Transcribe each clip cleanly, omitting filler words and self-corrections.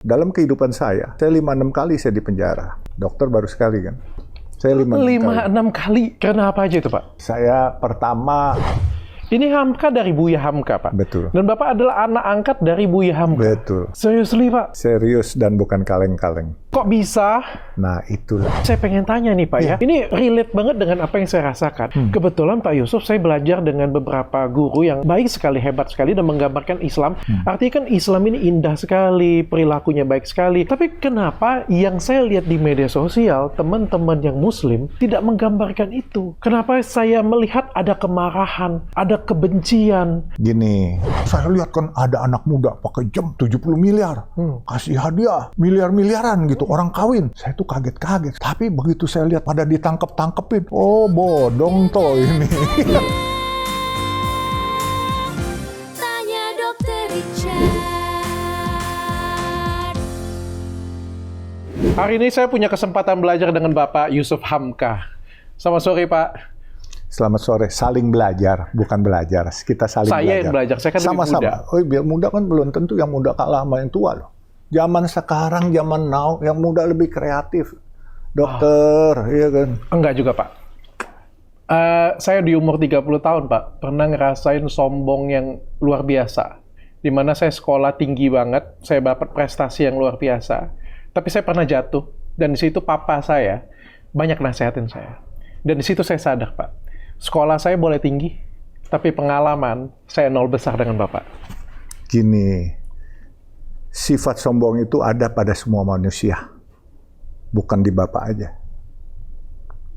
Dalam kehidupan saya 5-6 kali saya di penjara. Dokter baru sekali kan. Saya 5-6 kali. Karena apa aja itu, Pak? Saya pertama... Ini Hamka dari Buya Hamka, Pak? Betul. Dan Bapak adalah anak angkat dari Buya Hamka? Betul. Seriously, Pak? Serius dan bukan kaleng-kaleng. Kok bisa? Nah, itulah. Saya pengen tanya nih, Pak, ya. Ini relate banget dengan apa yang saya rasakan. Kebetulan, Pak Yusuf, saya belajar dengan beberapa guru yang baik sekali, hebat sekali, dan menggambarkan Islam. Artinya kan Islam ini indah sekali, perilakunya baik sekali. Tapi kenapa yang saya lihat di media sosial, teman-teman yang Muslim tidak menggambarkan itu? Kenapa saya melihat ada kemarahan, ada kebencian? Gini, saya lihat kan ada anak muda pakai jam 70 miliar, kasih hadiah miliar-miliaran gitu, orang kawin. Saya tuh kaget-kaget. Tapi begitu saya lihat pada ditangkep-tangkepin, oh bodong toh ini. Tanya Dokter Richard. Hari ini saya punya kesempatan belajar dengan Bapak Yusuf Hamka. Selamat sore, Pak. Selamat sore, saling belajar, bukan belajar. Kita saling belajar. Saya yang belajar, saya kan lebih muda. Sama-sama. Oh, biar muda kan belum tentu yang muda kalah sama yang tua loh. Zaman sekarang, zaman now, yang muda lebih kreatif. Dokter, iya kan? Enggak juga, Pak. Saya di umur 30 tahun, Pak, pernah ngerasain sombong yang luar biasa. Di mana saya sekolah tinggi banget, saya dapat prestasi yang luar biasa. Tapi saya pernah jatuh, dan di situ papa saya banyak nasihatin saya. Dan di situ saya sadar, Pak. Sekolah saya boleh tinggi, tapi pengalaman saya nol besar dengan Bapak. Gini, sifat sombong itu ada pada semua manusia. Bukan di Bapak aja.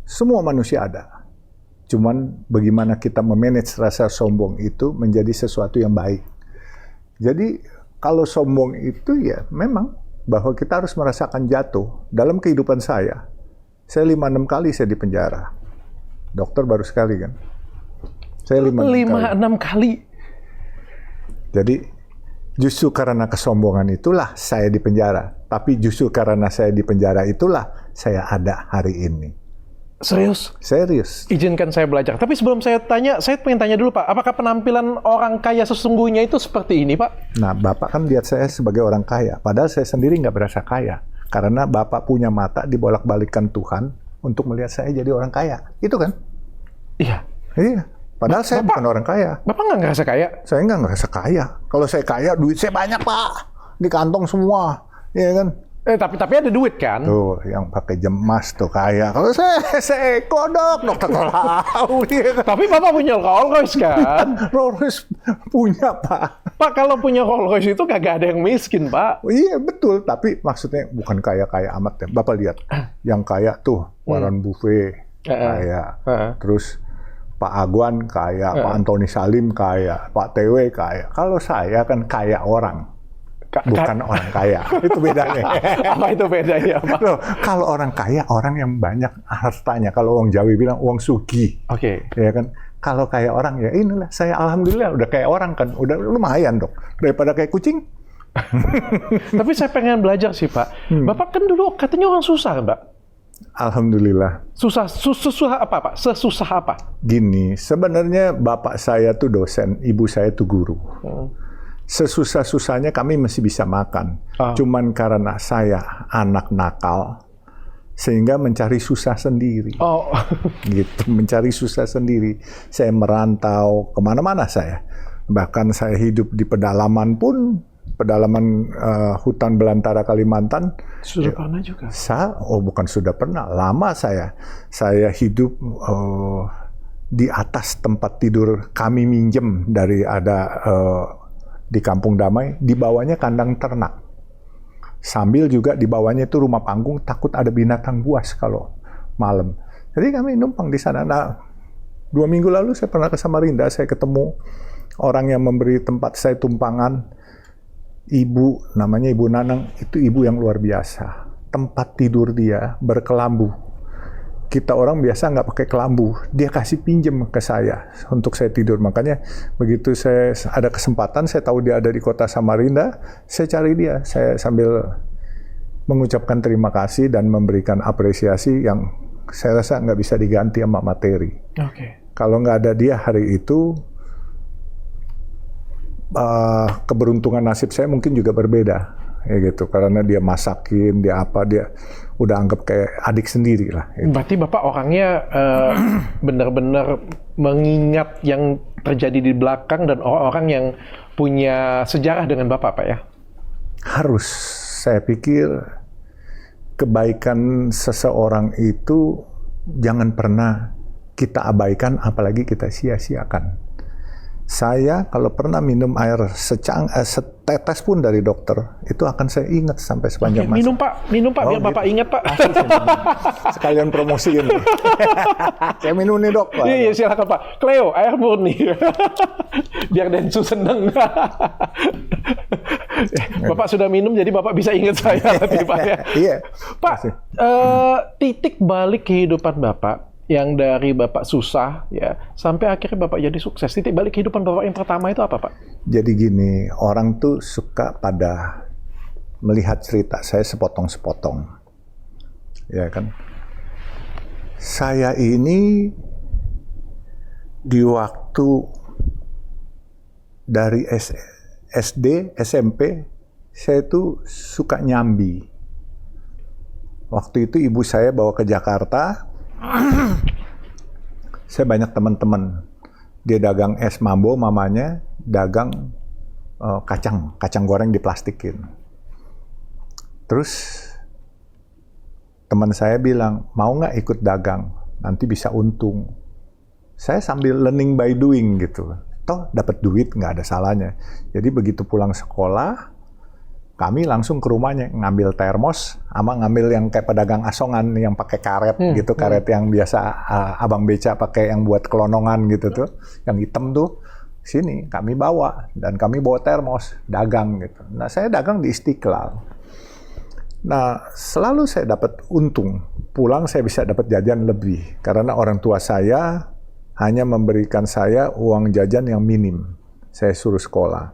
Semua manusia ada. Cuman bagaimana kita memanage rasa sombong itu menjadi sesuatu yang baik. Jadi kalau sombong itu ya memang bahwa kita harus merasakan jatuh. Dalam kehidupan saya 5-6 kali saya di penjara. Dokter baru sekali kan. Saya 5-6 kali. Jadi justru karena kesombongan itulah saya di penjara. Tapi justru karena saya di penjara itulah saya ada hari ini. Serius? Serius. Izinkan saya belajar. Tapi sebelum saya tanya, saya pengen tanya dulu, Pak. Apakah penampilan orang kaya sesungguhnya itu seperti ini, Pak? Nah, Bapak kan lihat saya sebagai orang kaya. Padahal saya sendiri nggak berasa kaya. Karena Bapak punya mata dibolak-balikan Tuhan untuk melihat saya jadi orang kaya. Itu kan? Iya. Iya. Padahal saya bukan orang kaya. Bapak nggak ngerasa kaya? Saya nggak ngerasa kaya. Kalau saya kaya, duit saya banyak, Pak. Di kantong semua. Iya kan? Tapi ada duit kan? Tuh, yang pakai jam emas tuh kaya. Kalau saya kodok, dokter tahu. Iya kan? Tapi Bapak punya Rolls Royce kan? Rolls Royce punya, Pak. Pak, kalau punya Rolls Royce itu kagak ada yang miskin, Pak. Iya, betul. Tapi maksudnya bukan kaya-kaya amat ya. Bapak lihat, yang kaya tuh Warren Buffett kaya. Terus Pak Agwan kaya, Pak Antoni Salim kaya, Pak TW kaya. Kalau saya kan kaya orang, bukan orang kaya. Itu bedanya. Apa itu bedanya, Pak? Loh, kalau orang kaya, orang yang banyak hartanya. Kalau orang Jawa bilang uang sugi. Oke. Ya kan? Kalau kayak orang ya inilah, saya alhamdulillah udah kayak orang kan. Udah lumayan dong. Daripada kayak kucing. Tapi saya pengen belajar sih, Pak. Bapak kan dulu katanya orang susah, Mbak. Alhamdulillah. Susah apa, Pak? Sesusah apa? Gini, sebenarnya bapak saya tuh dosen, ibu saya tuh guru. Sesusah-susahnya kami masih bisa makan. Cuman karena saya anak nakal, sehingga mencari susah sendiri. Oh. Gitu, mencari susah sendiri. Saya merantau kemana-mana saya. Bahkan saya hidup di pedalaman pun, pedalaman hutan belantara Kalimantan. Sudah pernah juga? Bukan sudah pernah, lama saya. Saya hidup di atas tempat tidur kami minjem dari di Kampung Damai, di bawahnya kandang ternak. Sambil juga di bawahnya itu rumah panggung, takut ada binatang buas kalau malam. Jadi kami numpang di sana. Nah, 2 minggu lalu saya pernah ke Samarinda, saya ketemu orang yang memberi tempat saya tumpangan. Ibu, namanya Ibu Nanang, itu ibu yang luar biasa. Tempat tidur dia berkelambu. Kita orang biasa nggak pakai kelambu. Dia kasih pinjem ke saya untuk saya tidur. Makanya begitu saya ada kesempatan, saya tahu dia ada di kota Samarinda, saya cari dia. Saya sambil mengucapkan terima kasih dan memberikan apresiasi yang saya rasa nggak bisa diganti sama materi. Oke. Kalau nggak ada dia hari itu, keberuntungan nasib saya mungkin juga berbeda. ya gitu. Karena dia masakin, dia apa, dia udah anggap kayak adik sendiri lah. Gitu. Berarti Bapak orangnya benar-benar mengingat yang terjadi di belakang dan orang-orang yang punya sejarah dengan Bapak, Pak ya? Harus, saya pikir kebaikan seseorang itu jangan pernah kita abaikan, apalagi kita sia-siakan. Saya kalau pernah minum air setetes pun dari dokter, itu akan saya ingat sampai sepanjang masa. Minum Pak, biar gitu. Bapak ingat Pak. Sekalian promosiin. Saya minum nih dok. Iya, silakan Pak. Cleo, air murni. Biar Densu seneng. Bapak sudah minum, jadi Bapak bisa ingat saya nanti Pak ya. Iya. Pak, titik balik kehidupan Bapak yang dari Bapak susah ya sampai akhirnya Bapak jadi sukses. Titik balik kehidupan Bapak yang pertama itu apa, Pak? Jadi gini, orang tuh suka pada melihat cerita saya sepotong-sepotong. Ya kan? Saya ini di waktu dari SD, SMP, saya tuh suka nyambi. Waktu itu ibu saya bawa ke Jakarta. Saya banyak teman-teman. Dia dagang es mambo, mamanya dagang kacang goreng diplastikin. Terus teman saya bilang, mau nggak ikut dagang? Nanti bisa untung. Saya sambil learning by doing gitu. Toh dapat duit, nggak ada salahnya. Jadi begitu pulang sekolah, kami langsung ke rumahnya ngambil termos, sama ngambil yang kayak pedagang asongan yang pakai karet gitu, karet yang biasa abang beca pakai yang buat kelonongan gitu tuh, yang hitam tuh. Sini kami bawa dan kami bawa termos dagang gitu. Nah saya dagang di Istiqlal. Nah selalu saya dapat untung, pulang saya bisa dapat jajan lebih karena orang tua saya hanya memberikan saya uang jajan yang minim. Saya suruh sekolah.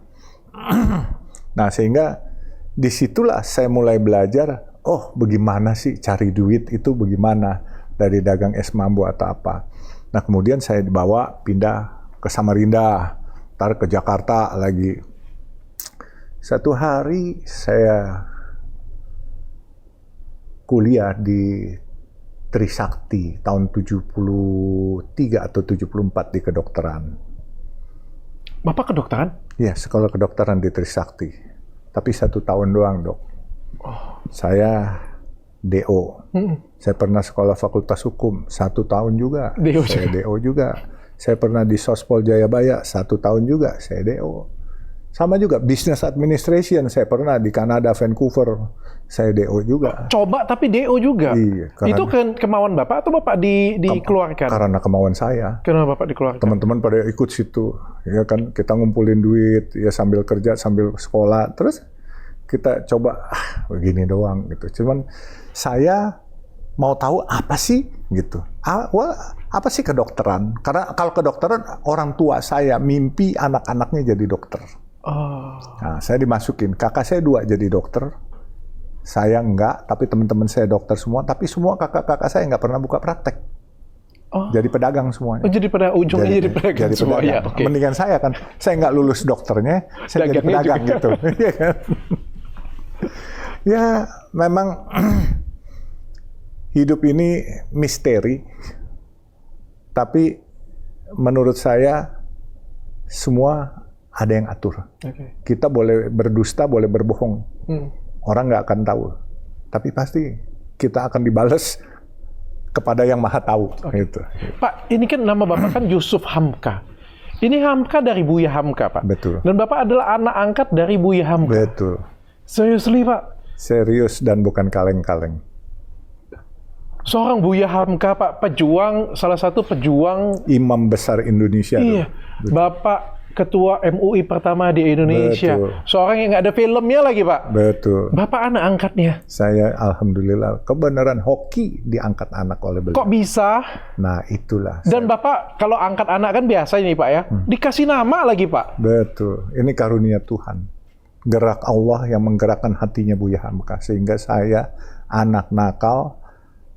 Nah sehingga disitulah saya mulai belajar, oh bagaimana sih cari duit itu bagaimana dari dagang es mambo atau apa. Nah kemudian saya dibawa pindah ke Samarinda, ntar ke Jakarta lagi. Satu hari saya kuliah di Trisakti tahun 73 atau 74 di kedokteran. Bapak kedokteran? Iya, sekolah kedokteran di Trisakti. Tapi 1 tahun doang, dok. Saya DO. Saya pernah sekolah Fakultas Hukum 1 tahun juga. Saya DO juga. Saya pernah di Sospol Jayabaya 1 tahun juga. Saya DO. Sama juga Business Administration. Saya pernah di Kanada, Vancouver. Saya DO juga. Coba tapi DO juga? Iya. Itu kemauan Bapak atau Bapak dikeluarkan? Karena kemauan saya. Kenapa Bapak dikeluarkan? Teman-teman pada ikut situ. Ya kan, kita ngumpulin duit, ya sambil kerja, sambil sekolah. Terus kita coba, begini doang gitu. Cuman saya mau tahu apa sih gitu. Apa sih kedokteran? Karena kalau kedokteran, orang tua saya mimpi anak-anaknya jadi dokter. Nah, saya dimasukin. Kakak saya 2 jadi dokter. Saya enggak, tapi teman-teman saya dokter semua. Tapi semua kakak-kakak saya nggak pernah buka praktek. Jadi pedagang semuanya. Jadi pada ujungnya jadi pedagang semua ya. Okay. Mendingan saya kan, saya nggak lulus dokternya, saya jadi pedagang juga. Gitu. Ya, memang hidup ini misteri. Tapi menurut saya semua ada yang atur. Okay. Kita boleh berdusta, boleh berbohong. Orang nggak akan tahu. Tapi pasti kita akan dibales kepada yang maha tahu. Okay. Gitu. Pak, ini kan nama Bapak kan Yusuf Hamka. Ini Hamka dari Buya Hamka, Pak. Betul. Dan Bapak adalah anak angkat dari Buya Hamka. Betul. Seriously, Pak? Serius dan bukan kaleng-kaleng. Seorang Buya Hamka, Pak, pejuang, salah satu pejuang imam besar Indonesia. Iya. Bapak Ketua MUI pertama di Indonesia. Betul. Seorang yang nggak ada filmnya lagi, Pak. Betul. Bapak anak angkatnya. Saya alhamdulillah kebenaran hoki diangkat anak oleh beliau. Kok bisa? Nah itulah. Dan Bapak kalau angkat anak kan biasa ini Pak ya, dikasih nama lagi Pak. Betul. Ini karunia Tuhan. Gerak Allah yang menggerakkan hatinya Buya Hamka. Sehingga saya anak nakal,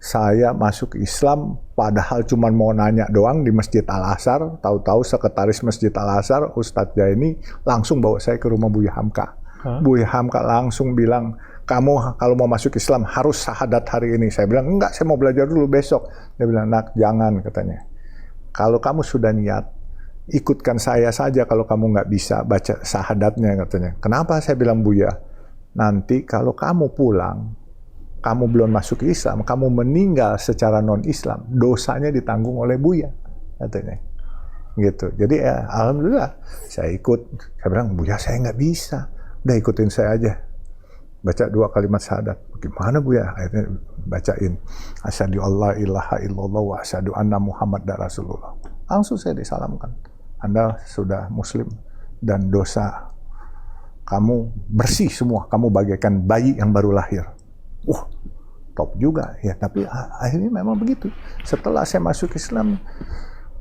saya masuk Islam padahal cuma mau nanya doang di Masjid Al-Azhar, tahu-tahu sekretaris Masjid Al-Azhar Ustadz Jaini langsung bawa saya ke rumah Buya Hamka. Buya Hamka langsung bilang, kamu kalau mau masuk Islam harus syahadat hari ini. Saya bilang, enggak, saya mau belajar dulu besok. Dia bilang, nak, jangan, katanya. Kalau kamu sudah niat, ikutkan saya saja kalau kamu nggak bisa baca syahadatnya, katanya. Kenapa? Saya bilang, Buya, nanti kalau kamu pulang, kamu belum masuk Islam, kamu meninggal secara non-Islam, dosanya ditanggung oleh Buya, katanya. Gitu. Jadi ya, alhamdulillah saya ikut. Saya bilang, Buya, saya nggak bisa. Udah ikutin saya aja. Baca 2 kalimat syahadat. Gimana Buya? Akhirnya bacain. Asyhadu alla ilaha illallah wa asyhadu anna Muhammad Rasulullah. Langsung saya disalamkan. Anda sudah Muslim dan dosa kamu bersih semua. Kamu bagaikan bayi yang baru lahir. Top juga ya. Tapi akhirnya memang begitu. Setelah saya masuk Islam,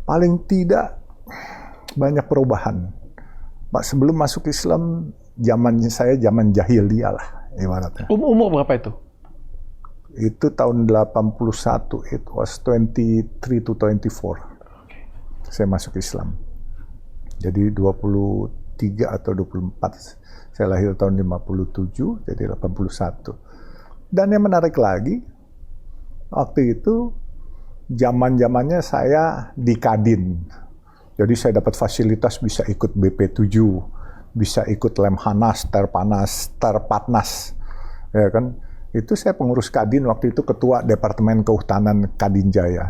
paling tidak banyak perubahan. Pak, sebelum masuk Islam, zaman jahiliyah lah ibaratnya. Umur berapa itu? Itu tahun 81, it was 23 to 24. Saya masuk Islam. Jadi 23 atau 24. Saya lahir tahun 57, jadi 81. Dan yang menarik lagi, waktu itu zaman-zamannya saya di Kadin. Jadi saya dapat fasilitas bisa ikut BP7, bisa ikut Lemhanas, Terpatnas, ya kan? Itu saya pengurus Kadin waktu itu, ketua Departemen Kehutanan Kadin Jaya.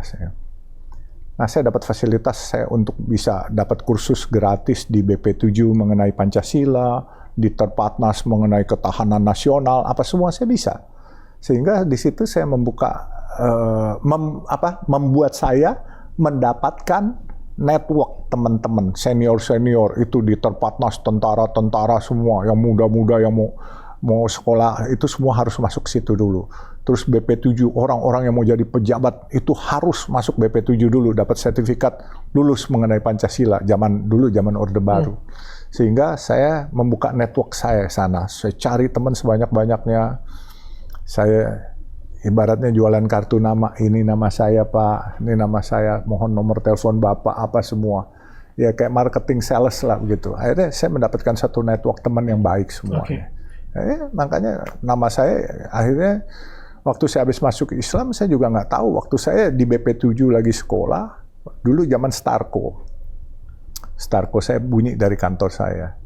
Nah, saya dapat fasilitas saya untuk bisa dapat kursus gratis di BP7 mengenai Pancasila, di Terpatnas mengenai ketahanan nasional, apa semua saya bisa. Sehingga di situ saya membuat saya mendapatkan network teman-teman senior itu di Terpatnas, tentara semua, yang muda-muda yang mau sekolah itu semua harus masuk situ dulu. Terus BP7, orang-orang yang mau jadi pejabat itu harus masuk BP7 dulu, dapat sertifikat lulus mengenai Pancasila zaman Orde Baru. Sehingga saya membuka network saya sana, saya cari teman sebanyak-banyaknya. Saya ibaratnya jualan kartu nama, ini nama saya Pak, ini nama saya, mohon nomor telepon Bapak, apa semua. Ya kayak marketing sales lah begitu. Akhirnya saya mendapatkan satu network teman yang baik semuanya. Makanya nama saya akhirnya waktu saya habis masuk Islam, saya juga nggak tahu. Waktu saya di BP7 lagi sekolah, dulu zaman Starco saya bunyi dari kantor saya.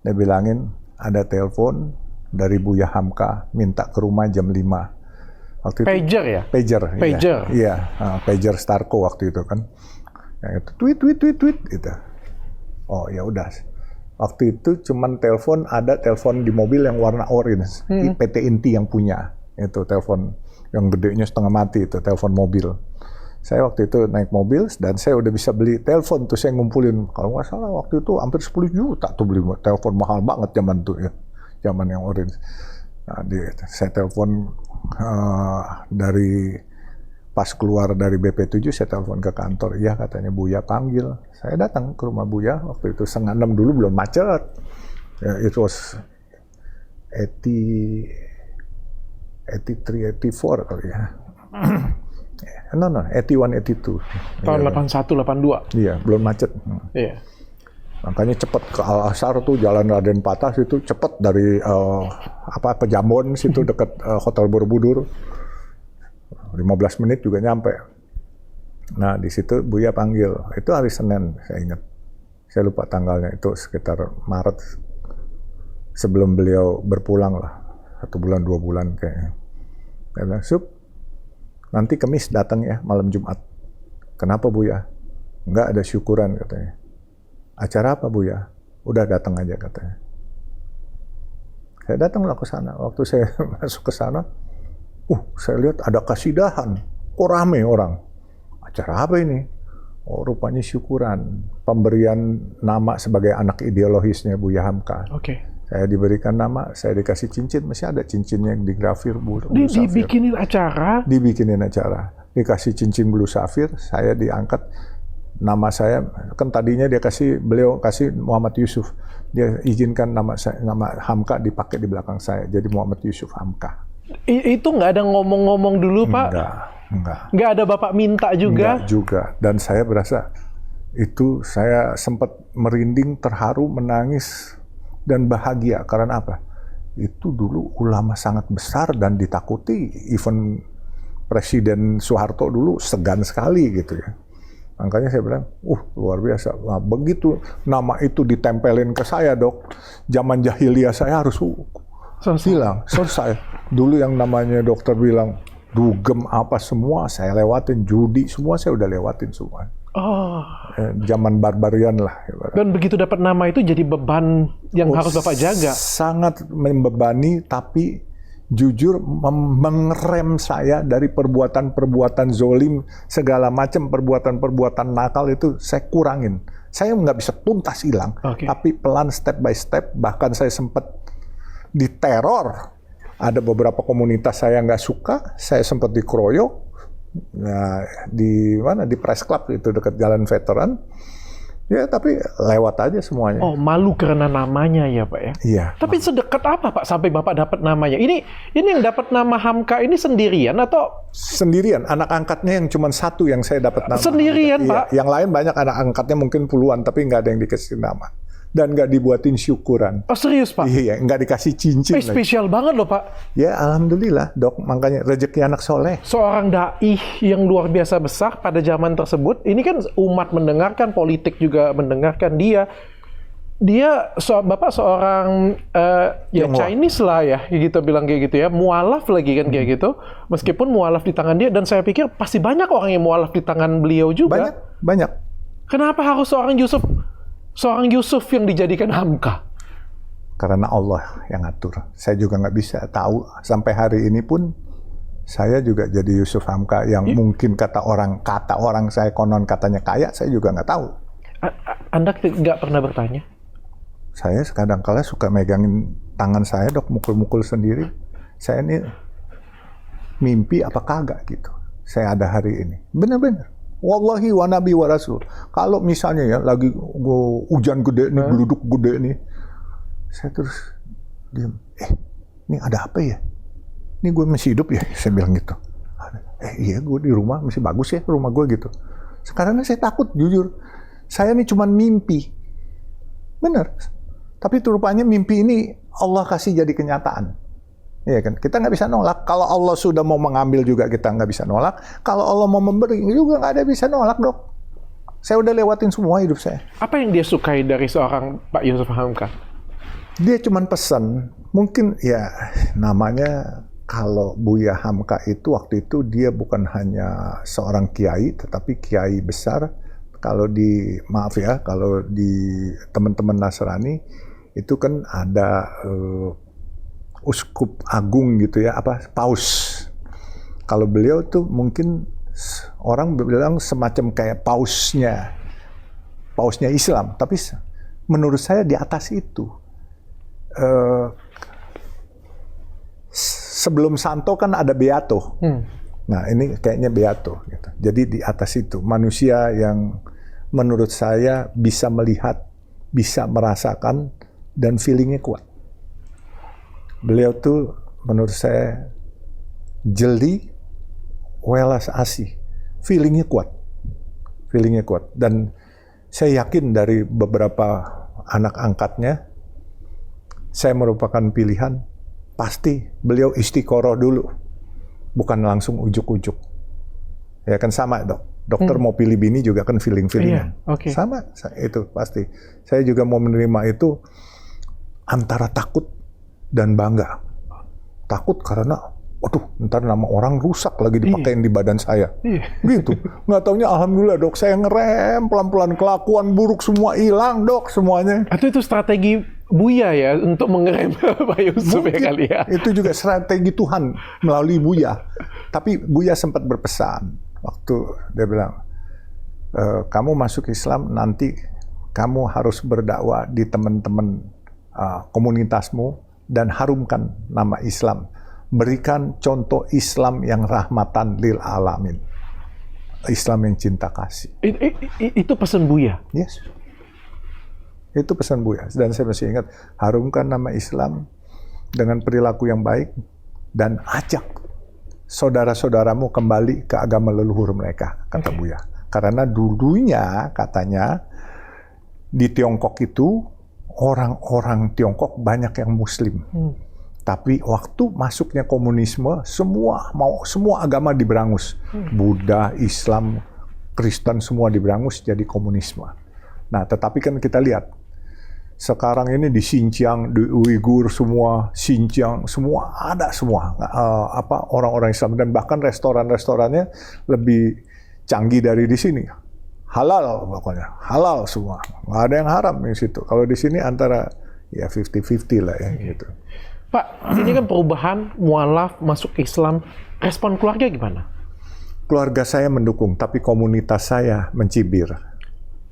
Dia bilangin ada telepon dari Buya Hamka, minta ke rumah jam 5. Waktu itu, pager ya? Pager. Iya, pager Starco waktu itu kan. Ya, tweet gitu. Oh ya udah. Waktu itu cuman ada telepon di mobil yang warna orange. PT Inti yang punya. Itu telepon yang gedenya setengah mati itu, telepon mobil. Saya waktu itu naik mobil dan saya udah bisa beli telepon tuh, saya ngumpulin. Kalau nggak salah waktu itu hampir 10 juta tuh beli telepon, mahal banget zaman tuh ya. Zaman yang orange. Nah, saya telepon dari pas keluar dari BP7, saya telepon ke kantor. Iya, katanya Buya panggil. Saya datang ke rumah Buya waktu itu 5:30 dulu, belum macet. Ya, it was 83, 84 kali ya. No, 81, 82. Tahun 81, 82. Iya, belum macet. Iya. Makanya cepat ke Al-Azhar tuh, Jalan Raden Patah itu cepat dari Pejambon situ dekat Hotel Borobudur. 15 menit juga nyampe. Nah, di situ Buya panggil. Itu hari Senin, saya ingat. Saya lupa tanggalnya, itu sekitar Maret. Sebelum beliau berpulang lah. 1 bulan, 2 bulan kayaknya. Dia bilang, Sup, nanti Kamis datang ya, malam Jumat. Kenapa Buya? Nggak ada syukuran katanya. Acara apa Buya? Udah datang aja katanya. Saya datanglah ke sana. Waktu saya masuk ke sana, saya lihat ada kasidahan. Kok rame orang? Acara apa ini? Oh, rupanya syukuran. Pemberian nama sebagai anak ideologisnya Buya Hamka. Oke. Saya diberikan nama, saya dikasih cincin. Masih ada cincinnya yang digrafir blue safir. Dibikinin acara? Dibikinin acara. Dikasih cincin blue safir, saya diangkat. Nama saya, kan tadinya beliau kasih Muhammad Yusuf. Dia izinkan nama Hamka dipakai di belakang saya. Jadi Muhammad Yusuf Hamka. Itu nggak ada ngomong-ngomong dulu, Pak? Enggak. Nggak ada Bapak minta juga? Enggak juga. Dan saya berasa itu saya sempat merinding, terharu, menangis. dan bahagia. Karena apa? Itu dulu ulama sangat besar dan ditakuti. Even Presiden Soeharto dulu segan sekali gitu ya. Makanya saya bilang, luar biasa. Nah, begitu nama itu ditempelin ke saya, Dok, zaman jahiliyah saya harus hilang, selesai. Dulu yang namanya dokter bilang, dugem apa semua saya lewatin, judi semua saya udah lewatin semua. Zaman barbarian lah. Dan begitu dapat nama itu jadi beban yang harus Bapak jaga. Sangat membebani, tapi jujur mengerem saya dari perbuatan-perbuatan zolim, segala macam perbuatan-perbuatan nakal itu saya kurangin. Saya nggak bisa tuntas hilang, tapi pelan step by step. Bahkan saya sempat diteror. Ada beberapa komunitas saya nggak suka, saya sempat dikeroyok. Nah, di mana? Di Press Club itu dekat Jalan Veteran. Ya, tapi lewat aja semuanya. Malu karena namanya ya, Pak ya? Iya. Tapi sedekat apa, Pak, sampai Bapak dapat namanya? Ini yang dapat nama Hamka ini sendirian atau? Sendirian. Anak angkatnya yang cuma satu yang saya dapat nama. Sendirian, Pak? Iya. Yang lain banyak anak angkatnya mungkin puluhan, tapi nggak ada yang dikasih nama. Dan nggak dibuatin syukuran. Oh, serius, Pak? Iya, nggak dikasih cincin. Spesial banget loh, Pak. Ya, alhamdulillah, Dok. Makanya rezeki anak soleh. Seorang dai yang luar biasa besar pada zaman tersebut. Ini kan umat mendengarkan, politik juga mendengarkan dia. Bapak seorang Chinese lah ya, gitu bilang kayak gitu ya. Mualaf lagi kan kayak gitu. Meskipun mualaf di tangan dia, dan saya pikir pasti banyak orang yang mualaf di tangan beliau juga. Banyak. Kenapa harus seorang Yusuf yang dijadikan Hamka? Karena Allah yang ngatur. Saya juga nggak bisa tahu. Sampai hari ini pun saya juga jadi Yusuf Hamka yang mungkin kata orang saya konon katanya kaya, saya juga nggak tahu. Anda nggak pernah bertanya? Saya kadang-kala suka megangin tangan saya, Dok, mukul-mukul sendiri. Saya ini mimpi apa kagak gitu. Saya ada hari ini. Benar-benar. Wallahi wa nabi wa rasul. Kalau misalnya ya lagi hujan gede nih, geluduk gede nih, saya terus diam. Ini ada apa ya? Ini gue masih hidup ya? Saya bilang gitu. Iya, gue di rumah masih bagus ya rumah gue gitu. Sekarang saya takut, jujur. Saya ini cuma mimpi. Benar. Tapi rupanya mimpi ini Allah kasih jadi kenyataan. Iya kan, kita nggak bisa nolak. Kalau Allah sudah mau mengambil juga kita nggak bisa nolak. Kalau Allah mau memberi juga nggak ada bisa nolak, Dok. Saya udah lewatin semua hidup saya. Apa yang dia sukai dari seorang Pak Yusuf Hamka? Dia cuma pesan, mungkin ya namanya kalau Buya Hamka itu waktu itu dia bukan hanya seorang kiai, tetapi kiai besar. Kalau di teman-teman Nasrani itu kan ada uskup agung gitu ya, paus. Kalau beliau tuh mungkin orang bilang semacam kayak pausnya Islam, tapi menurut saya di atas itu. Sebelum Santo kan ada Beato. Nah, ini kayaknya Beato gitu. Jadi di atas itu manusia yang menurut saya bisa melihat, bisa merasakan, dan feelingnya kuat. Beliau tuh menurut saya jeli, welas asih, feelingnya kuat, dan saya yakin dari beberapa anak angkatnya, saya merupakan pilihan, pasti beliau istiqoroh dulu, bukan langsung ujuk-ujuk. Ya kan sama, Dok. Dokter mau pilih bini juga kan feeling-feelingan. Sama, itu pasti. Saya juga mau menerima itu antara takut dan bangga. Takut karena, ntar nama orang rusak lagi dipakein di badan saya. Gitu. Nggak taunya alhamdulillah, Dok, saya ngerem pelan-pelan, kelakuan buruk semua hilang, Dok, semuanya. Itu strategi Buya ya untuk mengerem Pak Yusuf. Mungkin, ya kali ya. Itu juga strategi Tuhan melalui Buya. Tapi Buya sempat berpesan waktu dia bilang, kamu masuk Islam nanti kamu harus berdakwah di teman-teman komunitasmu dan harumkan nama Islam. Berikan contoh Islam yang rahmatan lil alamin. Islam yang cinta kasih. Itu pesan Buya? Yes. Itu pesan Buya. Dan saya masih ingat, harumkan nama Islam dengan perilaku yang baik dan ajak saudara-saudaramu kembali ke agama leluhur mereka, kata Buya. Karena dulunya katanya di Tiongkok itu orang-orang Tiongkok banyak yang Muslim. Tapi waktu masuknya komunisme, semua agama diberangus. Buddha, Islam, Kristen semua diberangus jadi komunisme. Nah, tetapi kan kita lihat sekarang ini di Xinjiang, di Uighur semua, Xinjiang semua ada semua orang-orang Islam, dan bahkan restoran-restorannya lebih canggih dari di sini. Halal pokoknya, halal semua. Nggak ada yang haram di situ. Kalau di sini antara ya 50-50 lah ya gitu. Pak, ini kan perubahan mualaf masuk Islam, respon keluarga gimana? Keluarga saya mendukung, tapi komunitas saya mencibir.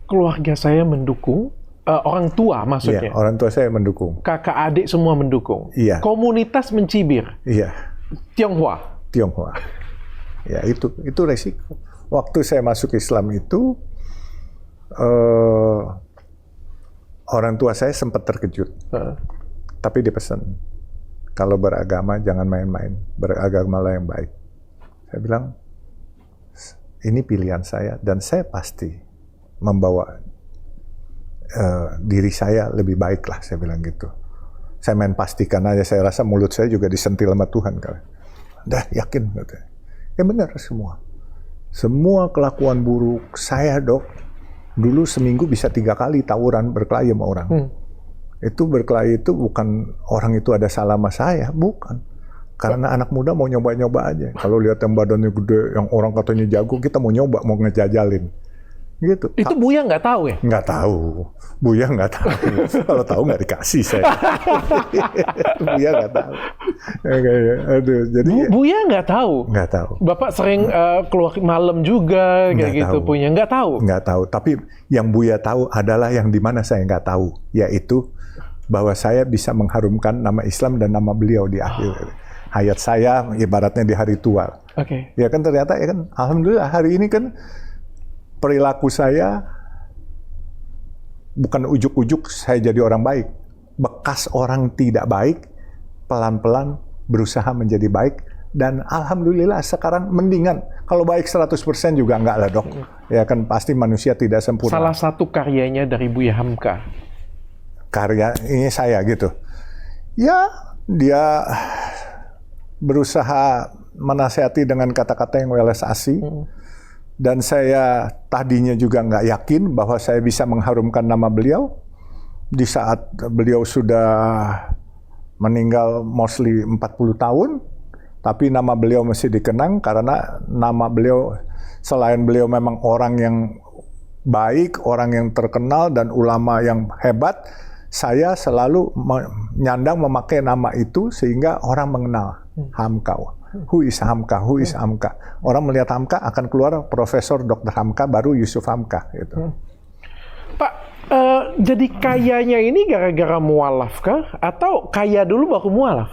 Keluarga saya mendukung, orang tua maksudnya? Iya, orang tua saya mendukung. Kakak adik semua mendukung? Iya. Komunitas mencibir? Iya. Tionghoa? Ya, itu resiko. Waktu saya masuk Islam itu, orang tua saya sempat terkejut. Tapi dia pesan, kalau beragama jangan main-main, beragamalah yang baik. Saya bilang, ini pilihan saya dan saya pasti membawa diri saya lebih baik lah, saya bilang gitu. Saya main pastikan aja, saya rasa mulut saya juga disentil sama Tuhan kali. Dah yakin gitu. Ya benar semua. Semua kelakuan buruk saya, Dok, dulu seminggu bisa 3 kali tawuran berkelahi sama orang. Itu berkelahi itu bukan orang itu ada salah sama saya, bukan. Karena anak muda mau nyoba-nyoba aja. Kalau lihat yang badannya gede, yang orang katanya jago, kita mau nyoba, mau ngejajalin. Gitu. Itu Buya nggak tahu ya? Nggak tahu. Buya nggak tahu. Kalau tahu nggak dikasih saya. Buya nggak tahu. Aduh, jadi Buya nggak tahu? Nggak tahu. Bapak sering keluar malam juga, kayak gitu tahu. punya. Nggak tahu? Nggak tahu. Tapi yang Buya tahu adalah yang di mana saya nggak tahu. Yaitu bahwa saya bisa mengharumkan nama Islam dan nama beliau di akhir hayat saya, ibaratnya di hari tua. Oke. Ya kan ternyata ya kan, alhamdulillah hari ini kan perilaku saya bukan ujuk-ujuk saya jadi orang baik. Bekas orang tidak baik, pelan-pelan berusaha menjadi baik. Dan alhamdulillah sekarang mendingan. Kalau baik 100% juga enggak lah, Dok. Ya kan pasti manusia tidak sempurna. Salah satu karyanya dari Buya Hamka. Karya ini saya gitu. Ya, dia berusaha menasihati dengan kata-kata yang welas asih. Dan saya tadinya juga nggak yakin bahwa saya bisa mengharumkan nama beliau di saat beliau sudah meninggal mostly 40 tahun, tapi nama beliau masih dikenang karena nama beliau, selain beliau memang orang yang baik, orang yang terkenal dan ulama yang hebat, saya selalu menyandang memakai nama itu sehingga orang mengenal Hamka. Who is Hamka? Who is Hamka? Orang melihat Hamka akan keluar Profesor Dr. Hamka, baru Yusuf Hamka. Gitu. Pak, jadi kayanya ini gara-gara mualaf kah? Atau kaya dulu baru mualaf?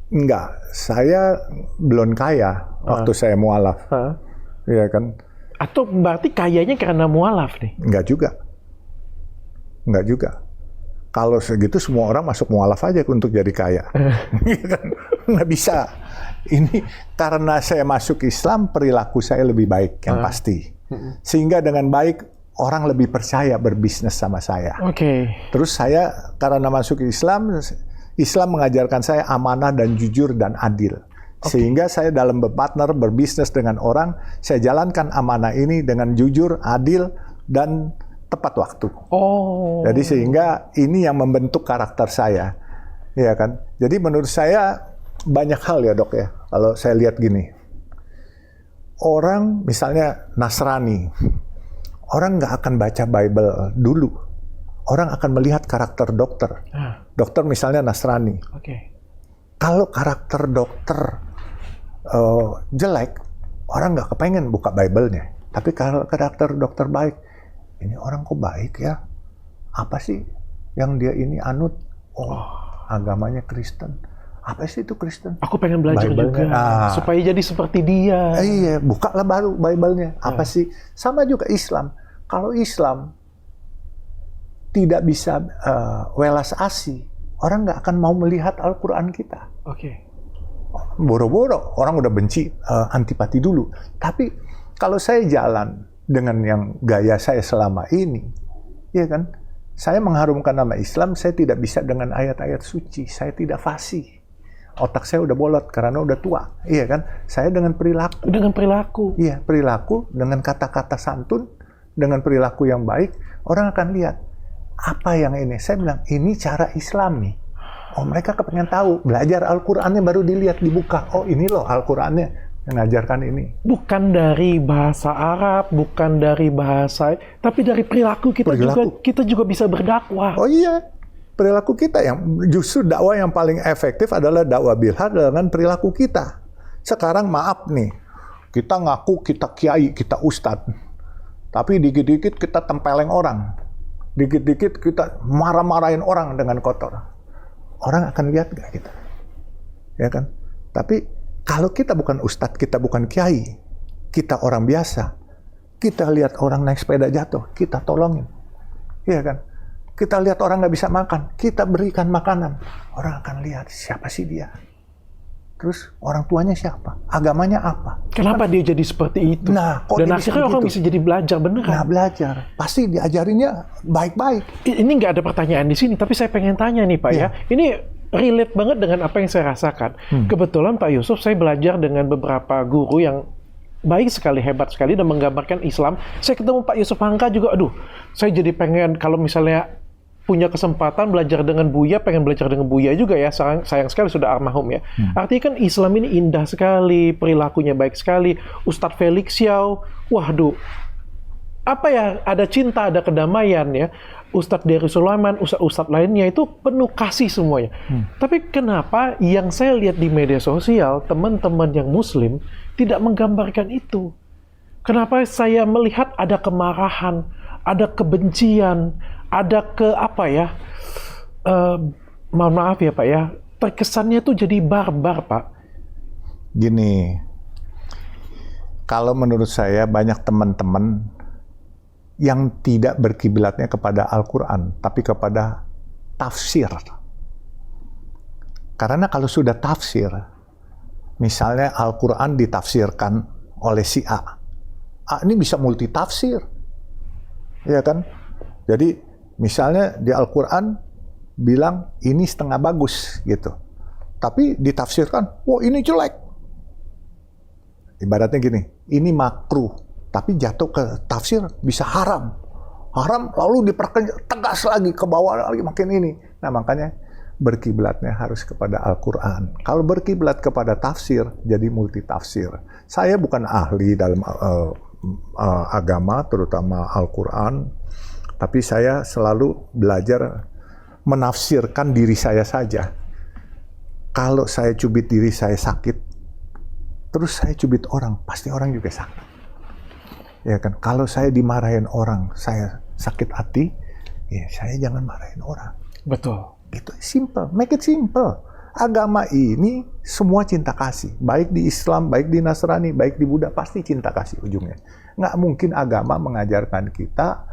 Enggak, saya belum kaya waktu saya mualaf. Iya kan? Atau berarti kayanya karena mualaf nih? Enggak juga. Enggak juga. Kalau segitu semua orang masuk mualaf aja untuk jadi kaya. Nggak bisa. Ini karena saya masuk Islam, perilaku saya lebih baik, yang pasti. Sehingga dengan baik, orang lebih percaya berbisnis sama saya. Terus saya, karena masuk Islam, Islam mengajarkan saya amanah dan jujur dan adil. Sehingga saya dalam berpartner, berbisnis dengan orang, saya jalankan amanah ini dengan jujur, adil, dan tepat waktu. Jadi sehingga ini yang membentuk karakter saya, ya kan. Jadi menurut saya banyak hal ya, Dok ya. Kalau saya lihat gini, orang misalnya Nasrani, orang nggak akan baca Bible dulu. Orang akan melihat karakter dokter. Dokter misalnya Nasrani. Kalau karakter dokter jelek, orang nggak kepengen buka Bible-nya. Tapi kalau karakter dokter baik, ini orang kok baik ya? Apa sih yang dia ini anut? Agamanya Kristen. Apa sih itu Kristen? Aku pengen belajar juga supaya jadi seperti dia. Iya, bukalah baru Bible-nya. Apa sih? Sama juga Islam. Kalau Islam tidak bisa welas asih, orang nggak akan mau melihat Al-Quran kita. Boro-boro orang udah benci, antipati dulu. Tapi kalau saya jalan dengan yang gaya saya selama ini, ya kan, Saya mengharumkan nama Islam, saya tidak bisa dengan ayat-ayat suci. Saya tidak fasih. Otak saya udah bolot karena udah tua. Iya kan? Saya dengan perilaku. Dengan perilaku. Iya, perilaku dengan kata-kata santun, dengan perilaku yang baik, orang akan lihat apa yang ini. Saya bilang, ini cara Islami. Oh, mereka kepengen tahu. Belajar Al-Qur'annya baru dilihat, dibuka. Oh, ini loh Al-Qur'annya mengajarkan ini. Bukan dari bahasa Arab, bukan dari bahasa, tapi dari perilaku kita juga bisa berdakwah. Oh iya, perilaku kita yang justru dakwah yang paling efektif adalah dakwah bilhaq dengan perilaku kita. Sekarang maaf nih, kita ngaku kita kiai, kita ustadz, tapi dikit-dikit kita tempeleng orang, dikit-dikit kita marah-marahin orang dengan kotor. Orang akan lihat nggak kita, ya kan? Tapi kalau kita bukan ustadz, kita bukan kiai, kita orang biasa, kita lihat orang naik sepeda jatuh, kita tolongin, iya kan? Kita lihat orang nggak bisa makan, kita berikan makanan. Orang akan lihat siapa sih dia. Terus orang tuanya siapa? Agamanya apa? Kenapa dia jadi seperti itu? Nah, dan akhirnya orang bisa jadi belajar beneran. Nah, belajar. Pasti diajarinnya baik-baik. Ini nggak ada pertanyaan di sini, tapi saya pengen tanya nih Pak ya. Ini relate banget dengan apa yang saya rasakan. Kebetulan Pak Yusuf, saya belajar dengan beberapa guru yang baik sekali, hebat sekali, dan menggambarkan Islam. Saya ketemu Pak Yusuf Hamka juga, aduh, saya jadi pengen kalau misalnya punya kesempatan belajar dengan Buya, pengen belajar dengan Buya juga ya. Sayang sekali sudah almarhum ya. Artinya kan Islam ini indah sekali, perilakunya baik sekali. Ustadz Felix Xiao, waduh, apa ya, ada cinta, ada kedamaian ya. Ustadz Dery Sulaiman, ustadz lainnya itu penuh kasih semuanya. Tapi kenapa yang saya lihat di media sosial, teman-teman yang Muslim tidak menggambarkan itu? Kenapa saya melihat ada kemarahan, ada kebencian, ada mohon maaf ya Pak ya, terkesannya tuh jadi barbar Pak. Gini, kalau menurut saya banyak teman-teman yang tidak berkiblatnya kepada Al-Quran, tapi kepada tafsir. Karena kalau sudah tafsir, misalnya Al-Quran ditafsirkan oleh si A, ini bisa multitafsir, ya kan? Jadi misalnya di Al-Quran bilang ini setengah bagus gitu, tapi ditafsirkan, wah ini jelek. Ibaratnya gini, ini makruh, tapi jatuh ke tafsir bisa haram. Haram lalu dipertegas lagi ke bawah lagi makin ini. Nah makanya berkiblatnya harus kepada Al-Quran. Kalau berkiblat kepada tafsir, jadi multitafsir. Saya bukan ahli dalam agama, terutama Al-Quran, tapi saya selalu belajar menafsirkan diri saya saja. Kalau saya cubit diri saya sakit, terus saya cubit orang, pasti orang juga sakit. Ya kan? Kalau saya dimarahin orang, saya sakit hati, ya saya jangan marahin orang. Betul. Itu simple, make it simple. Agama ini semua cinta kasih, baik di Islam, baik di Nasrani, baik di Buddha, pasti cinta kasih ujungnya. Nggak mungkin agama mengajarkan kita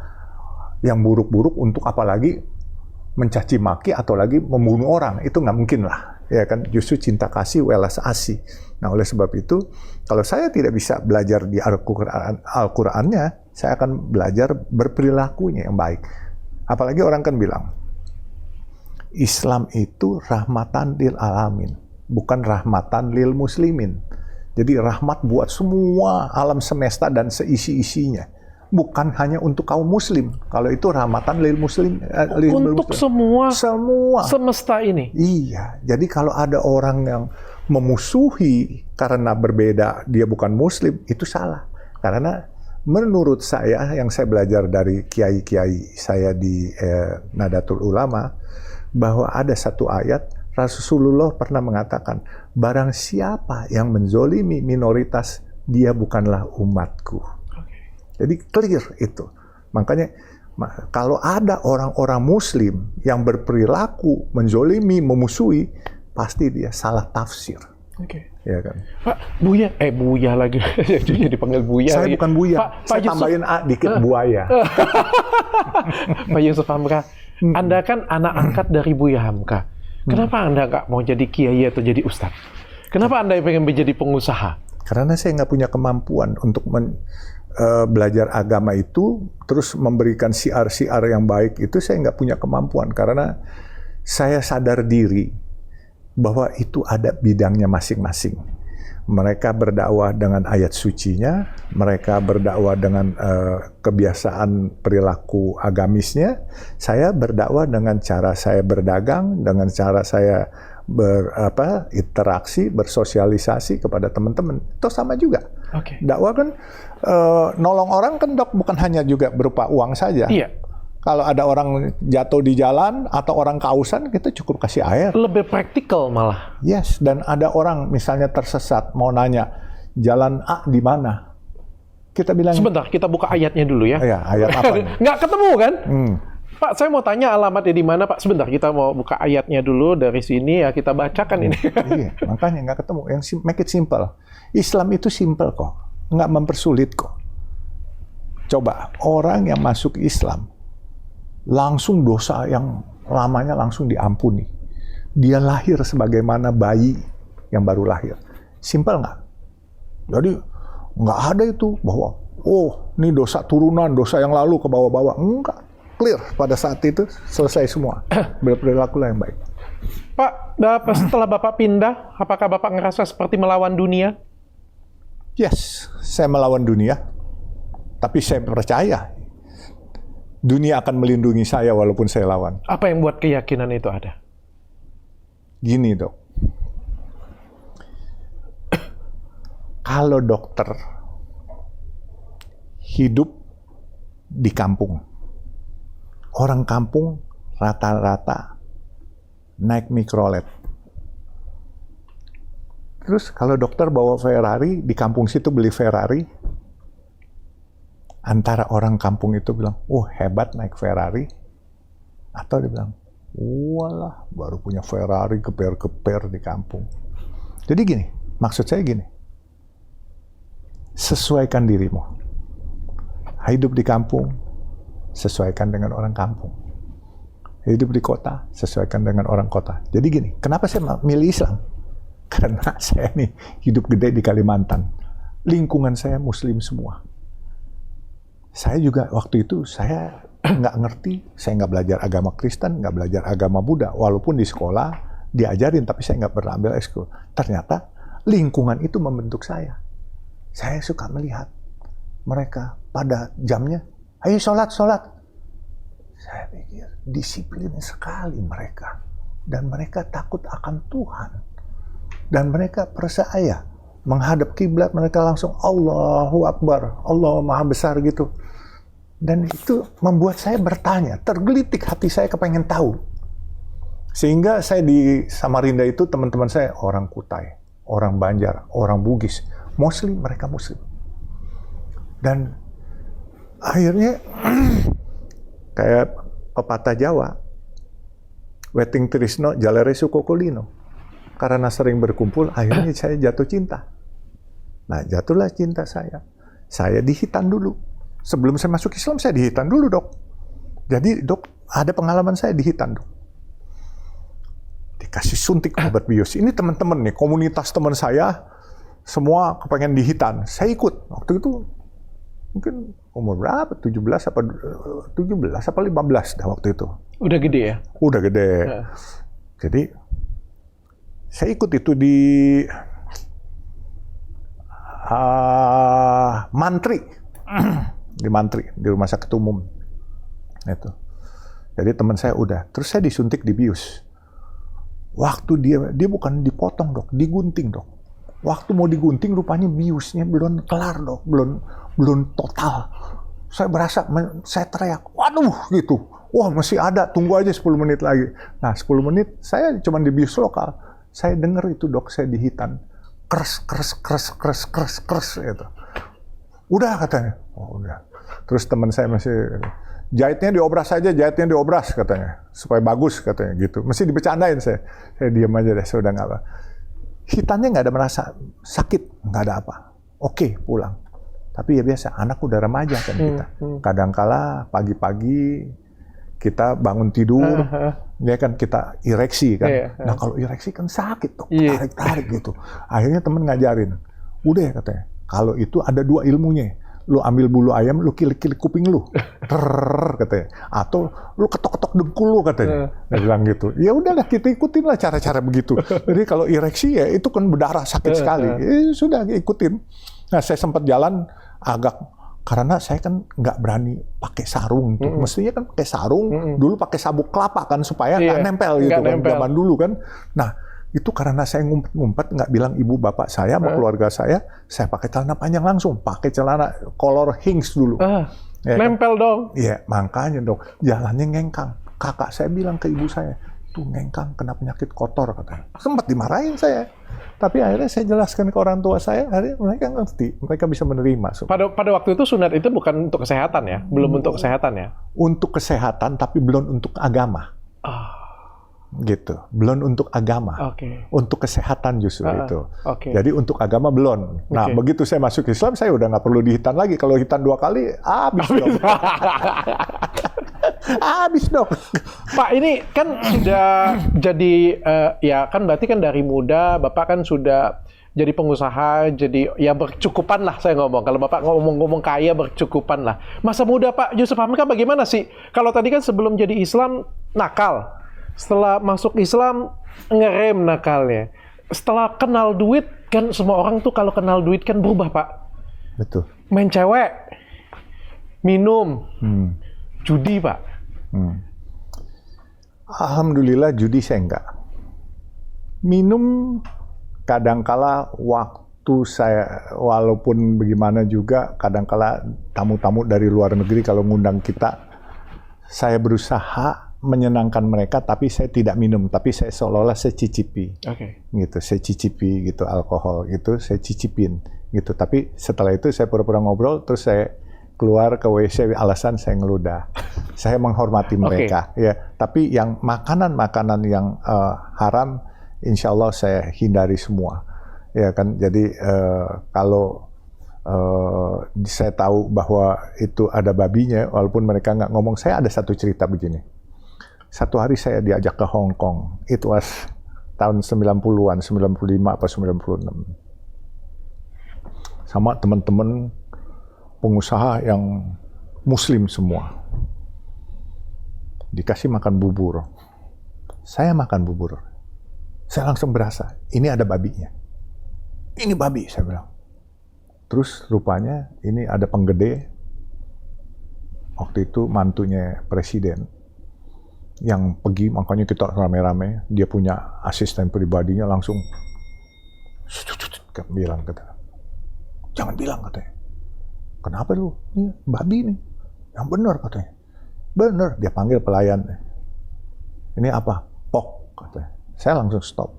yang buruk-buruk untuk apalagi mencaci maki atau lagi membunuh orang. Itu nggak mungkin lah, ya kan? Justru cinta kasih, welas asih. Nah, oleh sebab itu, kalau saya tidak bisa belajar di Al-Qur'annya, saya akan belajar berperilakunya yang baik. Apalagi orang kan bilang, Islam itu rahmatan lil alamin, bukan rahmatan lil muslimin. Jadi rahmat buat semua alam semesta dan seisi-isinya. Bukan hanya untuk kaum muslim. Kalau itu rahmatan lil muslim. Untuk semua semesta ini. Iya. Jadi kalau ada orang yang memusuhi karena berbeda, dia bukan muslim, itu salah. Karena menurut saya, yang saya belajar dari kiai-kiai saya di Nadatul Ulama, bahwa ada satu ayat, Rasulullah pernah mengatakan, barang siapa yang menzolimi minoritas, dia bukanlah umatku. Jadi clear itu. Makanya kalau ada orang-orang muslim yang berperilaku menzolimi, memusuhi, pasti dia salah tafsir. Oke. Ya kan? Pak, Buya lagi. Jadi dipanggil Buya. Saya lagi. bukan Buya. Saya tambahin dikit buaya. Pak Yusuf Hamka, Anda kan anak angkat dari Buya Hamka. Kenapa Anda nggak mau jadi kiai atau jadi ustadz? Kenapa Anda pengen menjadi pengusaha? Karena saya nggak punya kemampuan untuk belajar agama itu, terus memberikan siar-siar yang baik itu saya nggak punya kemampuan. Karena saya sadar diri bahwa itu ada bidangnya masing-masing. Mereka berdakwah dengan ayat sucinya, mereka berdakwah dengan kebiasaan perilaku agamisnya. Saya berdakwah dengan cara saya berdagang, dengan cara saya interaksi, bersosialisasi kepada teman-teman. Itu sama juga. Oke. Dakwah kan nolong orang kan, Dok, bukan hanya juga berupa uang saja. Iya. Kalau ada orang jatuh di jalan atau orang kausan, kita cukup kasih air. Lebih praktikal malah. Yes, dan ada orang misalnya tersesat, mau nanya, jalan A di mana? Kita bilang, Sebentar, kita buka ayatnya dulu ya. ya, ayat apa nih? Nggak ketemu kan? Hmm. Pak, saya mau tanya alamatnya di mana, Pak. Sebentar, kita mau buka ayatnya dulu dari sini ya, kita bacakan ini. Iya, makanya nggak ketemu. Yang make it simple. Islam itu simple kok, nggak mempersulit kok. Coba, orang yang masuk Islam, langsung dosa yang lamanya langsung diampuni. Dia lahir sebagaimana bayi yang baru lahir. Simple nggak? Jadi nggak ada itu bahwa, oh ini dosa turunan, dosa yang lalu ke bawah-bawah. Enggak. Clear pada saat itu selesai semua. Berperilakulah yang baik. Pak, setelah Bapak pindah, apakah Bapak ngerasa seperti melawan dunia? Yes, saya melawan dunia. Tapi saya percaya dunia akan melindungi saya walaupun saya lawan. Apa yang buat keyakinan itu ada? Gini, Dok. Kalau dokter hidup di kampung, orang kampung rata-rata naik mikrolet. Terus kalau dokter bawa Ferrari, di kampung situ beli Ferrari, antara orang kampung itu bilang, oh hebat naik Ferrari, atau dia bilang, walah baru punya Ferrari geber-geber di kampung. Jadi gini, maksud saya gini, sesuaikan dirimu. Hidup di kampung, sesuaikan dengan orang kampung. Hidup di kota, sesuaikan dengan orang kota. Jadi gini, kenapa saya milih Islam? Karena saya nih hidup gede di Kalimantan. Lingkungan saya Muslim semua. Saya juga waktu itu, saya nggak ngerti, saya nggak belajar agama Kristen, nggak belajar agama Buddha. Walaupun di sekolah diajarin, tapi saya nggak pernah ambil ekskul. Ternyata lingkungan itu membentuk saya. Saya suka melihat mereka pada jamnya, ayo sholat. Saya pikir disiplin sekali mereka. Dan mereka takut akan Tuhan. Dan mereka percaya menghadap kiblat, mereka langsung Allahu Akbar, Allah Maha Besar gitu. Dan itu membuat saya bertanya, tergelitik hati saya kepengen tahu. Sehingga saya di Samarinda itu teman-teman saya orang Kutai, orang Banjar, orang Bugis, Muslim, mereka Muslim. Dan akhirnya kayak pepatah Jawa, weting trisno jalere sukokolino. Karena sering berkumpul, akhirnya saya jatuh cinta. Nah, jatuhlah cinta saya. Saya dihitan dulu. Sebelum saya masuk Islam, saya dihitan dulu, Dok. Jadi, Dok, ada pengalaman saya dihitan, Dok. Dikasih suntik obat bius. Ini teman-teman nih, komunitas teman saya, semua kepengen dihitan. Saya ikut. Waktu itu, mungkin umur berapa? 17 apa 15 dah waktu itu. Udah gede ya? Udah gede. Ya. Jadi, saya ikut itu di Mantri, di rumah sakit umum. Itu. Jadi teman saya udah, terus saya disuntik di bius. Waktu dia bukan dipotong, Dok, digunting, Dok. Waktu mau digunting rupanya biusnya belum kelar, Dok, belum total. Saya berasa, saya teriak, waduh gitu. Wah, masih ada, tunggu aja 10 menit lagi. Nah, 10 menit saya cuma di bius lokal. Saya dengar itu, Dok, saya dihitan. Kres gitu. Udah katanya. Oh, udah. Terus teman saya masih, jahitnya diobras aja, katanya. Supaya bagus katanya gitu. Mesti dibecandain saya. Saya diam aja deh, saya udah nggak apa. Hitannya nggak ada merasa sakit, nggak ada apa. Oke, pulang. Tapi ya biasa, anak udah remaja kan kita. Kadangkala pagi-pagi kita bangun tidur, ya kan kita ereksi kan. Nah kalau ereksi kan sakit tuh, tarik-tarik gitu. Akhirnya temen ngajarin, Udah ya katanya. Kalau itu ada 2 ilmunya. Lu ambil bulu ayam, lu kilik-kilik kuping lu. Katanya. Atau lu ketok-ketok dengkul lu katanya. Dia bilang gitu. Ya udahlah kita ikutin lah cara-cara begitu. Jadi kalau ereksi ya itu kan berdarah sakit sekali. Sudah ikutin. Nah saya sempat jalan agak, karena saya kan nggak berani pakai sarung. Mestinya kan pakai sarung, dulu pakai sabuk kelapa kan supaya nggak nempel gitu kan. Zaman dulu kan. Nah itu karena saya ngumpet-ngumpet, nggak bilang ibu bapak saya sama keluarga saya pakai celana panjang langsung, pakai celana kolor Hinks dulu. Ya, nempel kan? Dong. Iya, makanya dong, jalannya ngengkang. Kakak saya bilang ke ibu saya, tuh ngengkang kena penyakit kotor katanya. Sempat dimarahin saya. Tapi akhirnya saya jelaskan ke orang tua saya, akhirnya mereka ngerti, mereka bisa menerima. Pada waktu itu sunat itu bukan untuk kesehatan ya? Belum untuk kesehatan ya? Untuk kesehatan, tapi belum untuk agama. Gitu, belum untuk agama, untuk kesehatan justru itu. Jadi untuk agama belum. Nah begitu saya masuk Islam, saya udah nggak perlu dihitan lagi. Kalau hitan 2 kali, habis dong. Habis dong. Pak, ini kan sudah jadi ya kan berarti kan dari muda Bapak kan sudah jadi pengusaha, jadi ya bercukupan lah saya ngomong. Kalau Bapak ngomong kaya bercukupan lah. Masa muda Pak Yusuf Hamka bagaimana sih? Kalau tadi kan sebelum jadi Islam nakal. Setelah masuk Islam, ngerem nakalnya. Setelah kenal duit, kan semua orang tuh kalau kenal duit kan berubah, Pak. Betul. Main cewek, minum, judi, Pak. Alhamdulillah judi saya enggak. Minum kadangkala waktu saya, walaupun bagaimana juga, kadangkala tamu-tamu dari luar negeri kalau ngundang kita, saya berusaha menyenangkan mereka, tapi saya tidak minum, tapi saya seolah-olah saya cicipi, gitu, saya cicipi gitu alkohol gitu, saya cicipin gitu. Tapi setelah itu saya pura-pura ngobrol, terus saya keluar ke WC alasan saya ngeludah. Saya menghormati mereka, ya. Tapi yang makanan-makanan yang haram, insya Allah saya hindari semua, ya kan. Jadi kalau saya tahu bahwa itu ada babinya, walaupun mereka nggak ngomong, saya ada satu cerita begini. Satu hari saya diajak ke Hong Kong. Itu was tahun 90-an, 95 apa 96. Sama teman-teman pengusaha yang muslim semua. Dikasih makan bubur. Saya makan bubur. Saya langsung berasa, ini ada babinya. Ini babi, saya bilang. Terus rupanya ini ada penggede. Waktu itu mantunya presiden. Yang pergi, makanya kita rame-rame, dia punya asisten pribadinya langsung bilang, kata, jangan bilang, katanya. Kenapa lu? Ini babi nih. Yang benar, katanya. Benar, dia panggil pelayan. Ini apa? Pok, katanya. Saya langsung stop.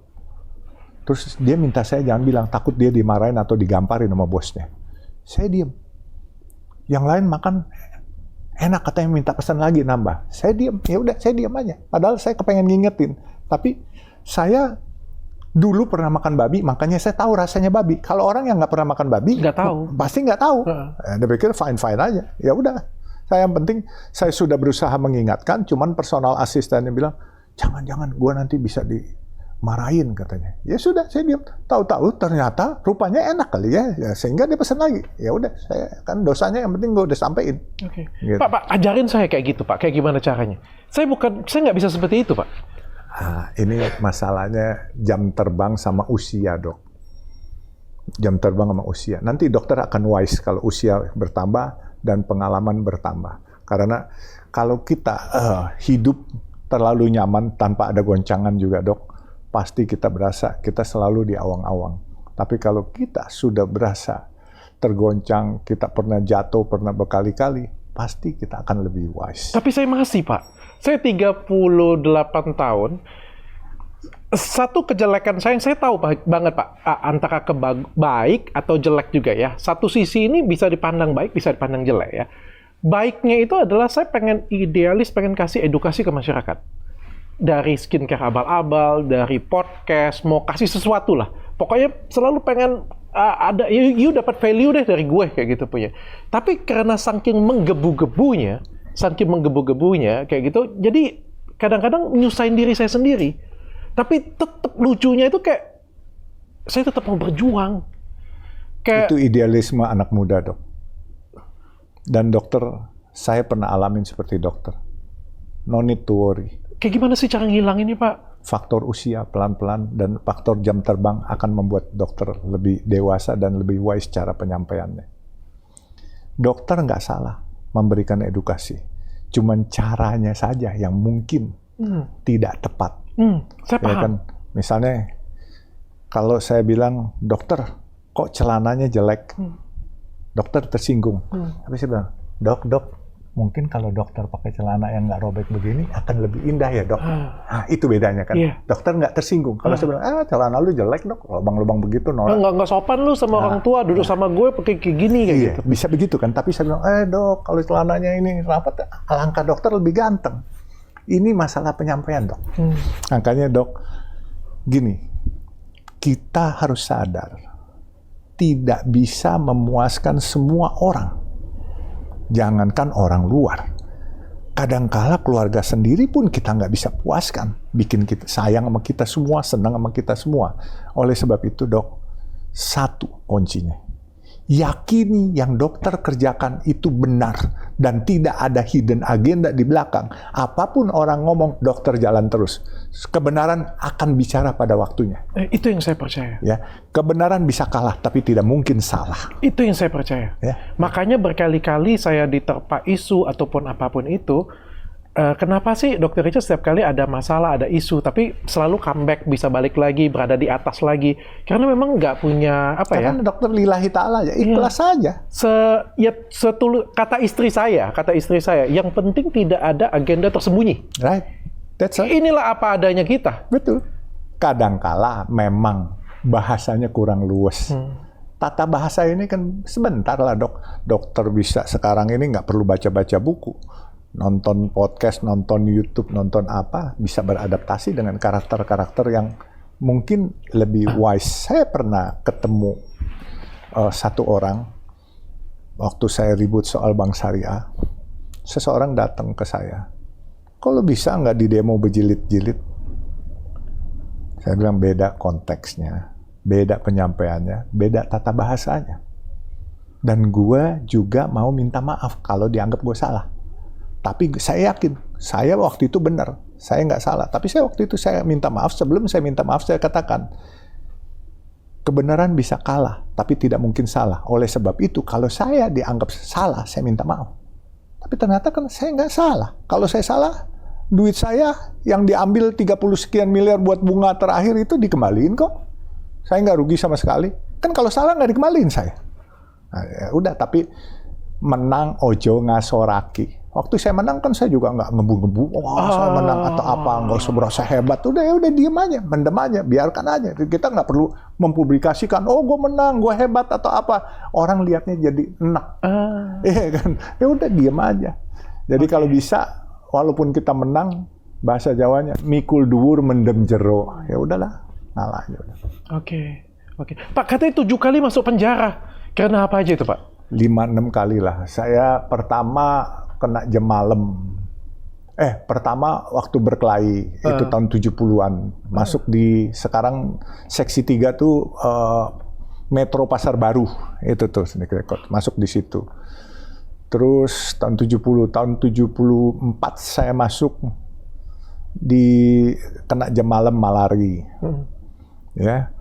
Terus dia minta saya jangan bilang, takut dia dimarahin atau digamparin sama bosnya. Saya diem. Yang lain makan enak, katanya minta pesan lagi nambah. Saya diam, ya udah saya diam aja. Padahal saya kepengen ngingetin. Tapi saya dulu pernah makan babi, makanya saya tahu rasanya babi. Kalau orang yang nggak pernah makan babi, nggak tahu. Pasti nggak tahu. Dia pikir fine-fine aja. Ya udah. Saya yang penting saya sudah berusaha mengingatkan, cuman personal asistennya bilang, jangan-jangan gua nanti bisa dimarahin, katanya. Ya sudah, saya diam. Tahu-tahu ternyata rupanya enak kali ya, sehingga dia pesan lagi. Ya udah, saya kan dosanya yang penting gue udah sampein. Gitu. Pak, ajarin saya kayak gitu, Pak. Kayak gimana caranya? Saya nggak bisa seperti itu, Pak. Ini masalahnya jam terbang sama usia, Dok. Jam terbang sama usia. Nanti dokter akan wise kalau usia bertambah dan pengalaman bertambah. Karena kalau kita hidup terlalu nyaman tanpa ada goncangan juga, Dok, pasti kita berasa kita selalu di awang-awang. Tapi kalau kita sudah berasa tergoncang, kita pernah jatuh, pernah berkali-kali, pasti kita akan lebih wise. Tapi saya masih, Pak. Saya 38 tahun. Satu kejelekan saya yang saya tahu banget, Pak, antara baik atau jelek juga ya. Satu sisi ini bisa dipandang baik, bisa dipandang jelek ya. Baiknya itu adalah saya pengen idealis, pengen kasih edukasi ke masyarakat. Dari skincare abal-abal, dari podcast, mau kasih sesuatu lah. Pokoknya selalu pengen ada, you dapat value deh dari gue, kayak gitu punya. Tapi karena saking menggebu-gebunya kayak gitu, jadi kadang-kadang nyusahin diri saya sendiri. Tapi tetap lucunya itu kayak, saya tetap mau berjuang. Kayak Itu idealisme anak muda, Dok. Dan dokter, saya pernah alamin seperti dokter. No need to worry. kayak gimana sih cara ngilanginnya, Pak? Faktor usia pelan-pelan dan faktor jam terbang akan membuat dokter lebih dewasa dan lebih wise cara penyampaiannya. Dokter nggak salah memberikan edukasi. Cuman caranya saja yang mungkin tidak tepat. Saya Ya paham. kan? Misalnya, kalau saya bilang, dokter, kok celananya jelek? Dokter tersinggung. Tapi saya bilang, dok, mungkin kalau dokter pakai celana yang nggak robek begini akan lebih indah ya, dok. Nah, itu bedanya kan. Iya. Dokter nggak tersinggung. Kalau saya bilang, celana lu jelek, dok, lubang-lubang begitu, norak. Nggak sopan lu sama orang tua, duduk sama gue pakai kayak gini kayak Iya, gitu. bisa begitu kan. Tapi saya bilang, dok, kalau celananya ini rapat, alangkah dokter lebih ganteng. Ini masalah penyampaian, dok. Makanya, dok, gini, kita harus sadar, tidak bisa memuaskan semua orang. Jangankan orang luar. Kadangkala keluarga sendiri pun kita nggak bisa puaskan. Bikin kita sayang sama kita semua, senang sama kita semua. Oleh sebab itu, dok, satu kuncinya. Yakini yang dokter kerjakan itu benar dan tidak ada hidden agenda di belakang. Apapun orang ngomong, dokter jalan terus. Kebenaran akan bicara pada waktunya. Itu yang saya percaya. Ya, kebenaran bisa kalah tapi tidak mungkin salah. Itu yang saya percaya. Ya. Makanya berkali-kali saya diterpa isu ataupun apapun itu, kenapa sih Dr. Richard setiap kali ada masalah, ada isu, tapi selalu comeback, bisa balik lagi, berada di atas lagi. Karena memang nggak punya, apa ya, Karena dokter lillahi ta'ala aja, ikhlas saja. kata istri saya, yang penting tidak ada agenda tersembunyi. Right. That's it. Inilah apa adanya kita. Betul. Kadangkala memang bahasanya kurang luas. Tata bahasa ini kan sebentar lah, dok. Dokter bisa sekarang ini nggak perlu baca-baca buku. Nonton podcast, nonton YouTube, nonton apa, bisa beradaptasi dengan karakter-karakter yang mungkin lebih wise. Saya pernah ketemu satu orang, waktu saya ribut soal Bank Syariah, seseorang datang ke saya, kalau bisa nggak di demo berjilid-jilid? Saya bilang beda konteksnya, beda penyampaiannya, beda tata bahasanya. Dan gue juga mau minta maaf kalau dianggap gue salah. Tapi saya yakin, saya waktu itu benar, saya nggak salah. Tapi saya waktu itu saya minta maaf, sebelum saya minta maaf saya katakan, kebenaran bisa kalah, tapi tidak mungkin salah. Oleh sebab itu, kalau saya dianggap salah, saya minta maaf. Tapi ternyata kan saya nggak salah. Kalau saya salah, duit saya yang diambil 30 sekian miliar buat bunga terakhir itu dikembaliin kok. Saya nggak rugi sama sekali. Kan kalau salah nggak dikembaliin saya. Nah, ya udah, tapi menang ojo ngasoraki. Waktu saya menang kan saya juga nggak ngebu-ngebu, saya menang atau apa, nggak usah merasa hebat. Udah diem aja, mendem aja, biarkan aja. Kita nggak perlu mempublikasikan, gue menang, gue hebat atau apa. Orang lihatnya jadi enak, iya kan? Ya udah diem aja. Jadi kalau bisa, walaupun kita menang, bahasa Jawanya mikul dhuwur mendem jero. Ya udahlah, ngalah aja. Oke. Pak, katanya 7 kali masuk penjara. Karena apa aja itu, Pak? 5-6 kali lah. Saya pertama kena jam malam. Pertama waktu berkelahi, itu tahun 70-an. Masuk di, sekarang Seksi 3 tuh Metro Pasar Baru. Itu tuh, masuk di situ. Terus tahun 74 saya masuk kena jam malam Malari. Ya.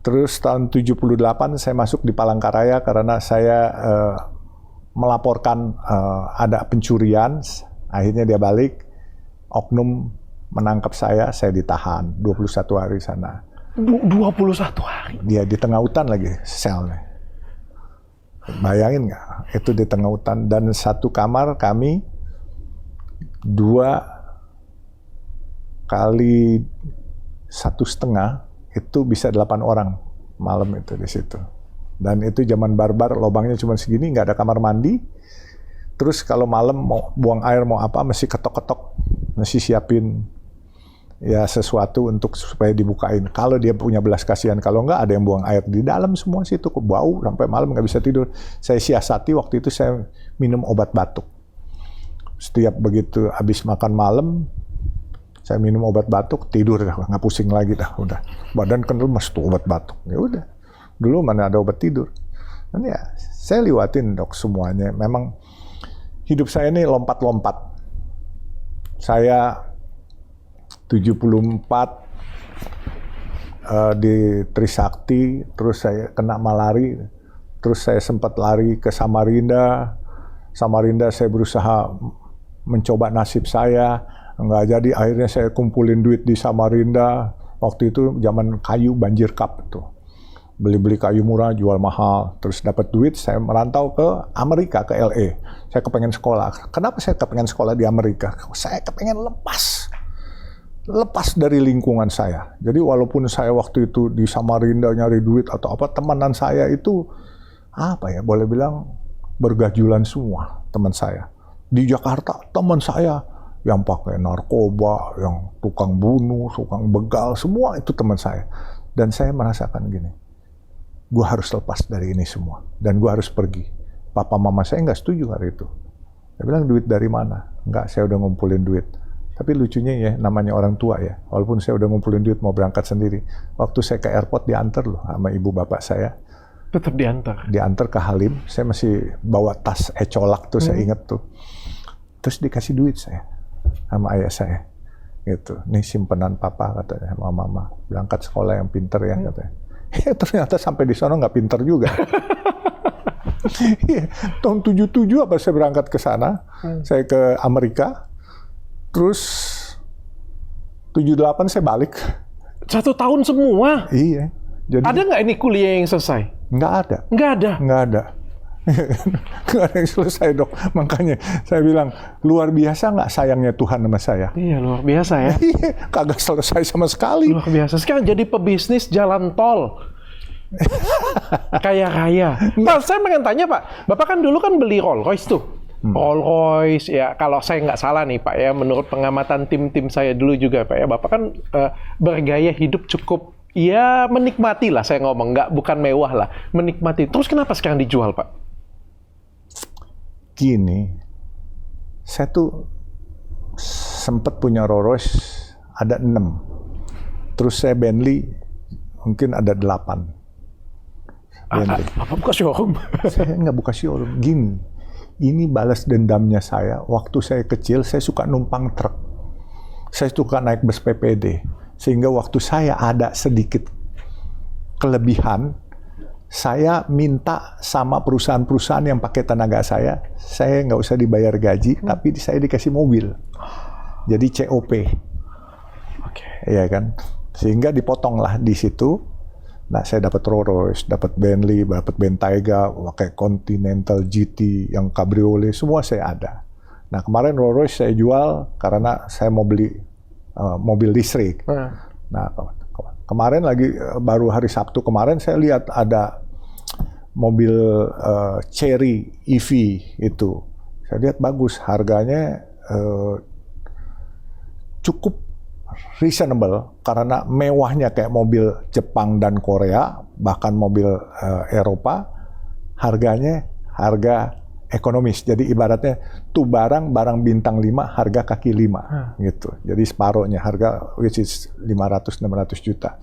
Terus tahun 78 saya masuk di Palangkaraya karena saya melaporkan ada pencurian, akhirnya dia balik, oknum menangkap saya ditahan 21 hari sana. 21 hari? Dia di tengah hutan lagi selnya. Bayangin nggak? Itu di tengah hutan dan satu kamar kami 2 kali 1,5 itu bisa 8 orang malam itu di situ. Dan itu zaman barbar, lubangnya cuma segini, nggak ada kamar mandi. Terus kalau malam mau buang air mau apa, mesti ketok-ketok, mesti siapin ya sesuatu untuk supaya dibukain. Kalau dia punya belas kasihan, kalau nggak ada yang buang air di dalam semua situ, bau sampai malam nggak bisa tidur. Saya siasati waktu itu saya minum obat batuk. Setiap begitu habis makan malam, saya minum obat batuk, tidur dah, nggak pusing lagi dah, udah. Badan kan lemes tuh obat batuk, ya udah. Dulu mana ada obat tidur. Dan ya, saya lewatin dok semuanya. Memang hidup saya ini lompat-lompat. Saya 74 di Trisakti, terus saya kena malari, terus saya sempat lari ke Samarinda. Samarinda saya berusaha mencoba nasib saya, nggak jadi. Akhirnya saya kumpulin duit di Samarinda. Waktu itu zaman kayu banjir kap tuh. Beli-beli kayu murah, jual mahal, terus dapat duit, saya merantau ke Amerika, ke LA. Saya kepengen sekolah. Kenapa saya kepengen sekolah di Amerika? Saya kepengen lepas dari lingkungan saya. Jadi walaupun saya waktu itu di Samarinda nyari duit atau apa, temenan saya itu, apa ya, boleh bilang bergajulan semua teman saya. Di Jakarta, teman saya yang pakai narkoba, yang tukang bunuh, tukang begal, semua itu teman saya. Dan saya merasakan gini, gue harus lepas dari ini semua, dan gue harus pergi. Papa mama saya nggak setuju hari itu. Dia bilang, duit dari mana? Nggak, saya udah ngumpulin duit. Tapi lucunya ya, namanya orang tua ya, walaupun saya udah ngumpulin duit mau berangkat sendiri, waktu saya ke airport diantar loh sama ibu bapak saya. Tetap diantar? Diantar ke Halim, saya masih bawa tas ecolak tuh, saya inget tuh. Terus dikasih duit saya sama ayah saya. Gitu, nih simpenan papa katanya sama mama, berangkat sekolah yang pinter ya katanya. Ternyata sampai di sana nggak pinter juga. Tahun 77 apa saya berangkat ke sana, saya ke Amerika, terus 78 saya balik. 1 tahun semua? Iya. Jadi, ada nggak ini kuliah yang selesai? Nggak ada. Nggak ada? Nggak ada. Nggak ada yang selesai dok. Makanya saya bilang, luar biasa nggak sayangnya Tuhan sama saya. Iya, luar biasa ya. Kagak selesai sama sekali. Luar biasa. Sekarang jadi pebisnis jalan tol. Kaya raya. Pak, saya pengen tanya Pak, Bapak kan dulu kan beli Rolls Royce tuh. Rolls Royce, ya kalau saya nggak salah nih Pak ya, menurut pengamatan tim-tim saya dulu juga Pak ya, Bapak kan bergaya hidup cukup, ya menikmati lah saya ngomong, bukan mewah lah, menikmati. Terus kenapa sekarang dijual Pak? Gini, saya tuh sempat punya Rolls Royce ada 6, terus saya Bentley mungkin ada 8. Apa buka showroom? Saya nggak buka showroom. Gini, ini balas dendamnya saya. Waktu saya kecil, saya suka numpang truk. Saya suka naik bus PPD. Sehingga waktu saya ada sedikit kelebihan, saya minta sama perusahaan-perusahaan yang pakai tenaga saya nggak usah dibayar gaji, tapi saya dikasih mobil. Jadi COP. Oke. Iya kan? Sehingga dipotonglah di situ. Nah, saya dapat Rolls Royce, dapat Bentley, dapat Bentayga, pakai Continental GT, yang Cabriolet, semua saya ada. Nah, kemarin Rolls Royce saya jual karena saya mau beli mobil listrik. Nah, kemarin lagi baru hari Sabtu kemarin saya lihat ada mobil Chery EV itu. Saya lihat bagus, harganya cukup reasonable karena mewahnya kayak mobil Jepang dan Korea, bahkan mobil Eropa, harganya harga ekonomis. Jadi ibaratnya tuh barang bintang 5, harga kaki 5 gitu. Jadi separohnya harga, which is 500-600 juta.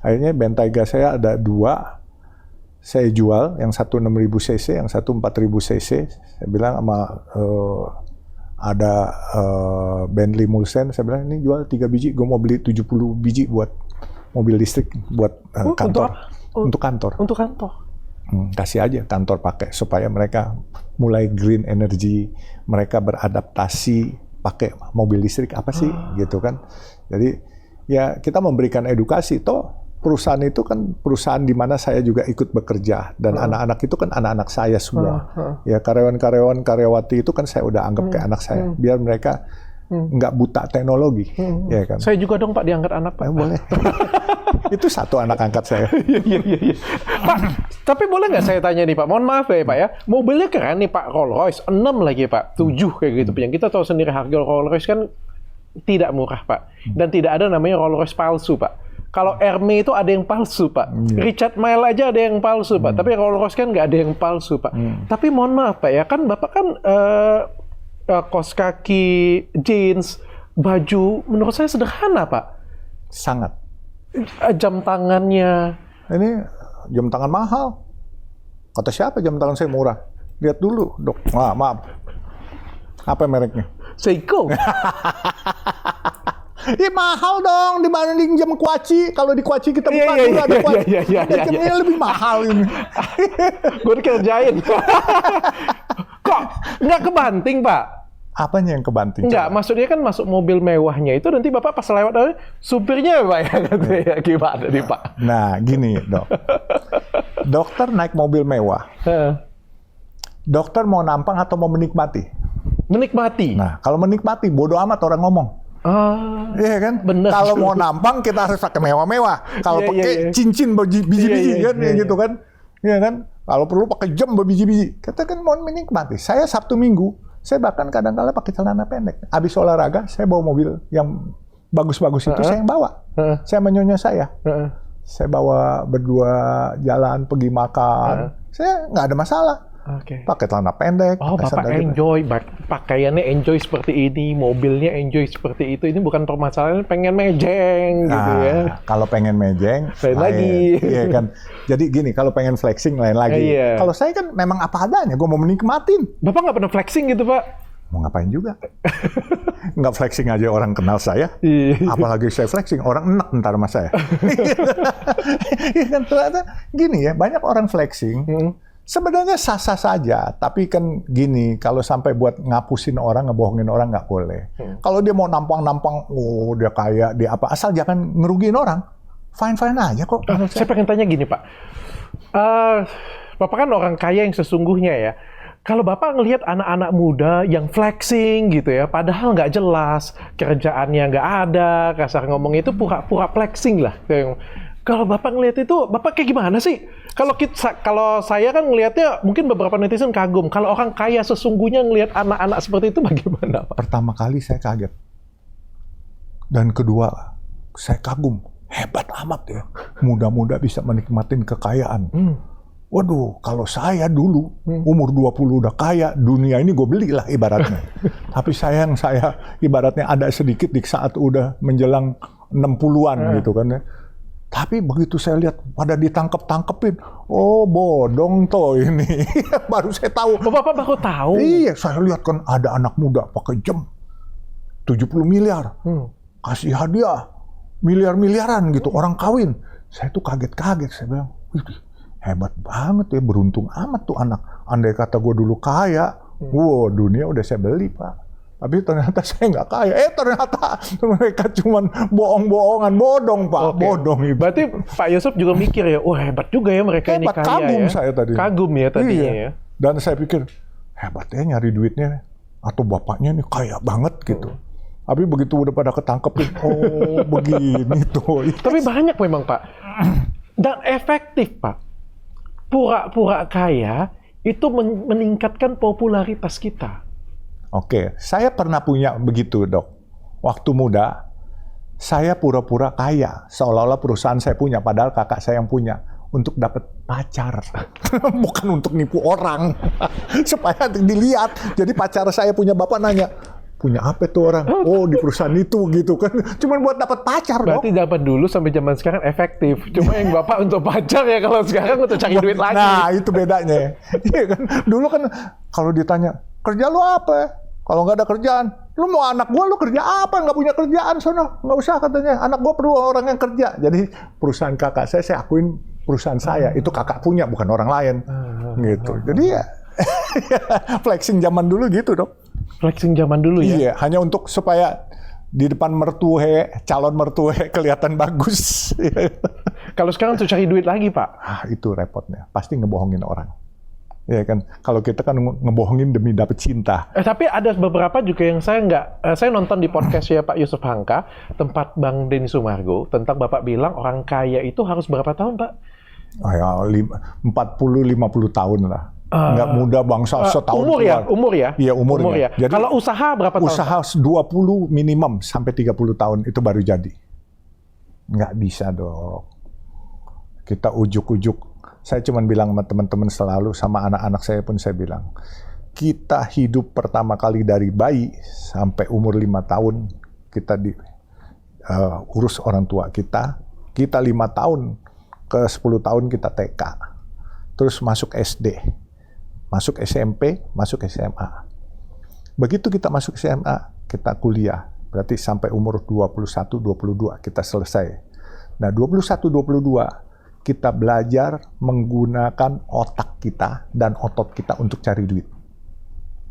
Akhirnya Bentayga saya ada 2, saya jual, yang satu 6.000 cc, yang satu 4.000 cc. Saya bilang sama ada Bentley Mulsanne, saya bilang ini jual 3 biji, gue mau beli 70 biji buat mobil listrik, buat kantor. Untuk kantor. Untuk kantor. Kasih aja kantor pakai, supaya mereka mulai green energy, mereka beradaptasi pakai mobil listrik apa sih, gitu kan. Jadi ya kita memberikan edukasi, toh perusahaan itu kan perusahaan di mana saya juga ikut bekerja, dan anak-anak itu kan anak-anak saya semua. Ya karyawan-karyawan, karyawati itu kan saya udah anggap kayak anak saya, biar mereka nggak buta teknologi, ya kan. Saya juga dong Pak diangkat anak Pak. Boleh. Itu satu anak angkat saya. Iya. Pak, tapi boleh nggak saya tanya nih Pak? Mohon maaf ya Pak ya. Mobilnya keren nih Pak, Rolls Royce 6 lagi Pak, 7 kayak gitu. Yang kita tahu sendiri harga Rolls Royce kan tidak murah Pak, dan tidak ada namanya Rolls Royce palsu Pak. Kalau Hermes itu ada yang palsu, Pak. Richard Mille aja ada yang palsu, Pak. Tapi Rolls Royce kan nggak ada yang palsu, Pak. Tapi mohon maaf, Pak ya, kan Bapak kan kaos kaki, jeans, baju, menurut saya sederhana, Pak. Sangat. Jam tangannya. Ini jam tangan mahal. Kata siapa jam tangan saya murah? Lihat dulu, dok. Maaf. Apa mereknya? Seiko. Ih, mahal dong dibanding jam Kuaci. Kalau di Kuaci kita buka dulu ada Kuaci. Jamnya lebih mahal ini. Gue dikerjain. Kok nggak kebanting, Pak? Apanya yang kebanting? Enggak, maksudnya kan masuk mobil mewahnya itu nanti Bapak pas lewat supirnya Pak ya katanya. Gimana nih Pak? Nah, gini, Dok. Dokter naik mobil mewah. Dokter mau nampang atau mau menikmati? Menikmati. Nah, kalau menikmati bodo amat orang ngomong. Iya kan? Bener. Kalau mau nampang kita harus pakai mewah-mewah. Kalau pakai cincin biji-biji kan gitu kan. Iya kan? Kalau perlu pakai jam berbiji-biji. Kita kan mau menikmati. Saya Sabtu Minggu, saya bahkan kadang-kala pakai celana pendek. Habis olahraga, saya bawa mobil yang bagus-bagus itu saya yang bawa. Saya menyonya saya. Saya bawa berdua jalan pergi makan. Saya nggak ada masalah. Pakai celana pendek. Oh, Bapak enjoy, pakaiannya enjoy seperti ini, mobilnya enjoy seperti itu. Ini bukan permasalahan, pengen mejeng gitu ya. Kalau pengen mejeng, lain lagi. Iya kan. Jadi gini, kalau pengen flexing lain lagi. Kalau saya kan memang apa adanya, gue mau menikmatin. Bapak nggak pernah flexing gitu, Pak? Mau ngapain juga? Nggak flexing aja orang kenal saya. Apalagi saya flexing, orang enak ntar sama saya. Iya kan, ternyata gini ya, banyak orang flexing. Sebenarnya sah-sah saja, tapi kan gini, kalau sampai buat ngapusin orang, ngebohongin orang nggak boleh. Kalau dia mau nampang-nampang, oh dia kaya, dia apa, asal jangan ngerugiin orang, fine-fine aja kok. Saya pengen tanya gini Pak, Bapak kan orang kaya yang sesungguhnya ya. Kalau Bapak ngelihat anak-anak muda yang flexing gitu ya, padahal nggak jelas, kerjaannya nggak ada, kasar ngomong itu pura-pura flexing lah. Kalau Bapak ngelihat itu, Bapak kayak gimana sih? Kalau saya kan ngelihatnya, mungkin beberapa netizen kagum. Kalau orang kaya sesungguhnya ngelihat anak-anak seperti itu bagaimana, Pak? Pertama kali saya kaget. Dan kedua, saya kagum. Hebat amat ya. Muda-muda bisa menikmatin kekayaan. Waduh, kalau saya dulu, umur 20 udah kaya, dunia ini gue belilah ibaratnya. Tapi sayang saya ibaratnya ada sedikit di saat udah menjelang 60-an gitu kan ya. Tapi begitu saya lihat pada ditangkep-tangkepin, oh bodong toh ini. Baru saya tahu. Oh, Bapak baru tahu? Iya, saya lihat kan ada anak muda pakai jam 70 miliar. Kasih hadiah miliar-miliaran gitu, orang kawin. Saya tuh kaget-kaget, saya bilang, wih hebat banget ya, beruntung amat tuh anak. Andai kata gue dulu kaya, wow dunia udah saya beli Pak. Tapi ternyata saya nggak kaya. Ternyata mereka cuma bohong-bohongan, bodong Pak, bodong. Berarti Pak Yusuf juga mikir ya, wah hebat juga ya mereka ini kaya kagum ya. Saya tadi. Kagum ya tadinya ya. Dan saya pikir, hebat ya nyari duitnya. Atau bapaknya nih kaya banget gitu. Tapi begitu udah pada ketangkepin, oh begini tuh. Tapi banyak memang Pak. Dan efektif Pak. Pura-pura kaya itu meningkatkan popularitas kita. Oke, saya pernah punya begitu dok. Waktu muda, saya pura-pura kaya. Seolah-olah perusahaan saya punya, padahal kakak saya yang punya. Untuk dapat pacar. Bukan untuk nipu orang. Supaya dilihat. Jadi pacar saya punya bapak nanya, punya apa tuh orang? Oh di perusahaan itu gitu kan. Cuman buat dapat pacar dok. Berarti dapat dulu sampai zaman sekarang efektif. Cuma yang bapak untuk pacar ya, kalau sekarang untuk cari duit lagi. Nah itu bedanya. Iya kan. Dulu kan kalau ditanya, kerja lu apa? Kalau nggak ada kerjaan, lu mau anak gua lu kerja apa? Nggak punya kerjaan sono, nggak usah katanya. Anak gua perlu orang yang kerja. Jadi perusahaan kakak saya akuin perusahaan saya. Itu kakak punya, bukan orang lain. Gitu. Jadi ya flexing zaman dulu gitu dok. Flexing zaman dulu ya? Iya, hanya untuk supaya di depan mertue, calon mertue kelihatan bagus. Kalau sekarang tuh cari duit lagi Pak? Itu repotnya, pasti ngebohongin orang. Ya kan, kalau kita kan ngebohongin demi dapet cinta. Tapi ada beberapa juga yang saya nonton di podcast ya Pak Yusuf Hamka, tempat Bang Denny Sumargo, tentang Bapak bilang orang kaya itu harus berapa tahun Pak? Oh ya, 40-50 tahun lah. Nggak muda bangsa setahun. Umur ya? Iya, umurnya. Jadi, kalau usaha berapa tahun? Usaha 20 minimum sampai 30 tahun itu baru jadi. Nggak bisa dok. Kita ujuk-ujuk. Saya cuma bilang sama teman-teman selalu, sama anak-anak saya pun saya bilang, kita hidup pertama kali dari bayi sampai umur 5 tahun, kita urus orang tua kita 5 tahun ke 10 tahun kita TK. terus masuk SD, masuk SMP, masuk SMA. Begitu kita masuk SMA, kita kuliah, berarti sampai umur 21-22 kita selesai. Nah, 21-22 kita belajar menggunakan otak kita dan otot kita untuk cari duit.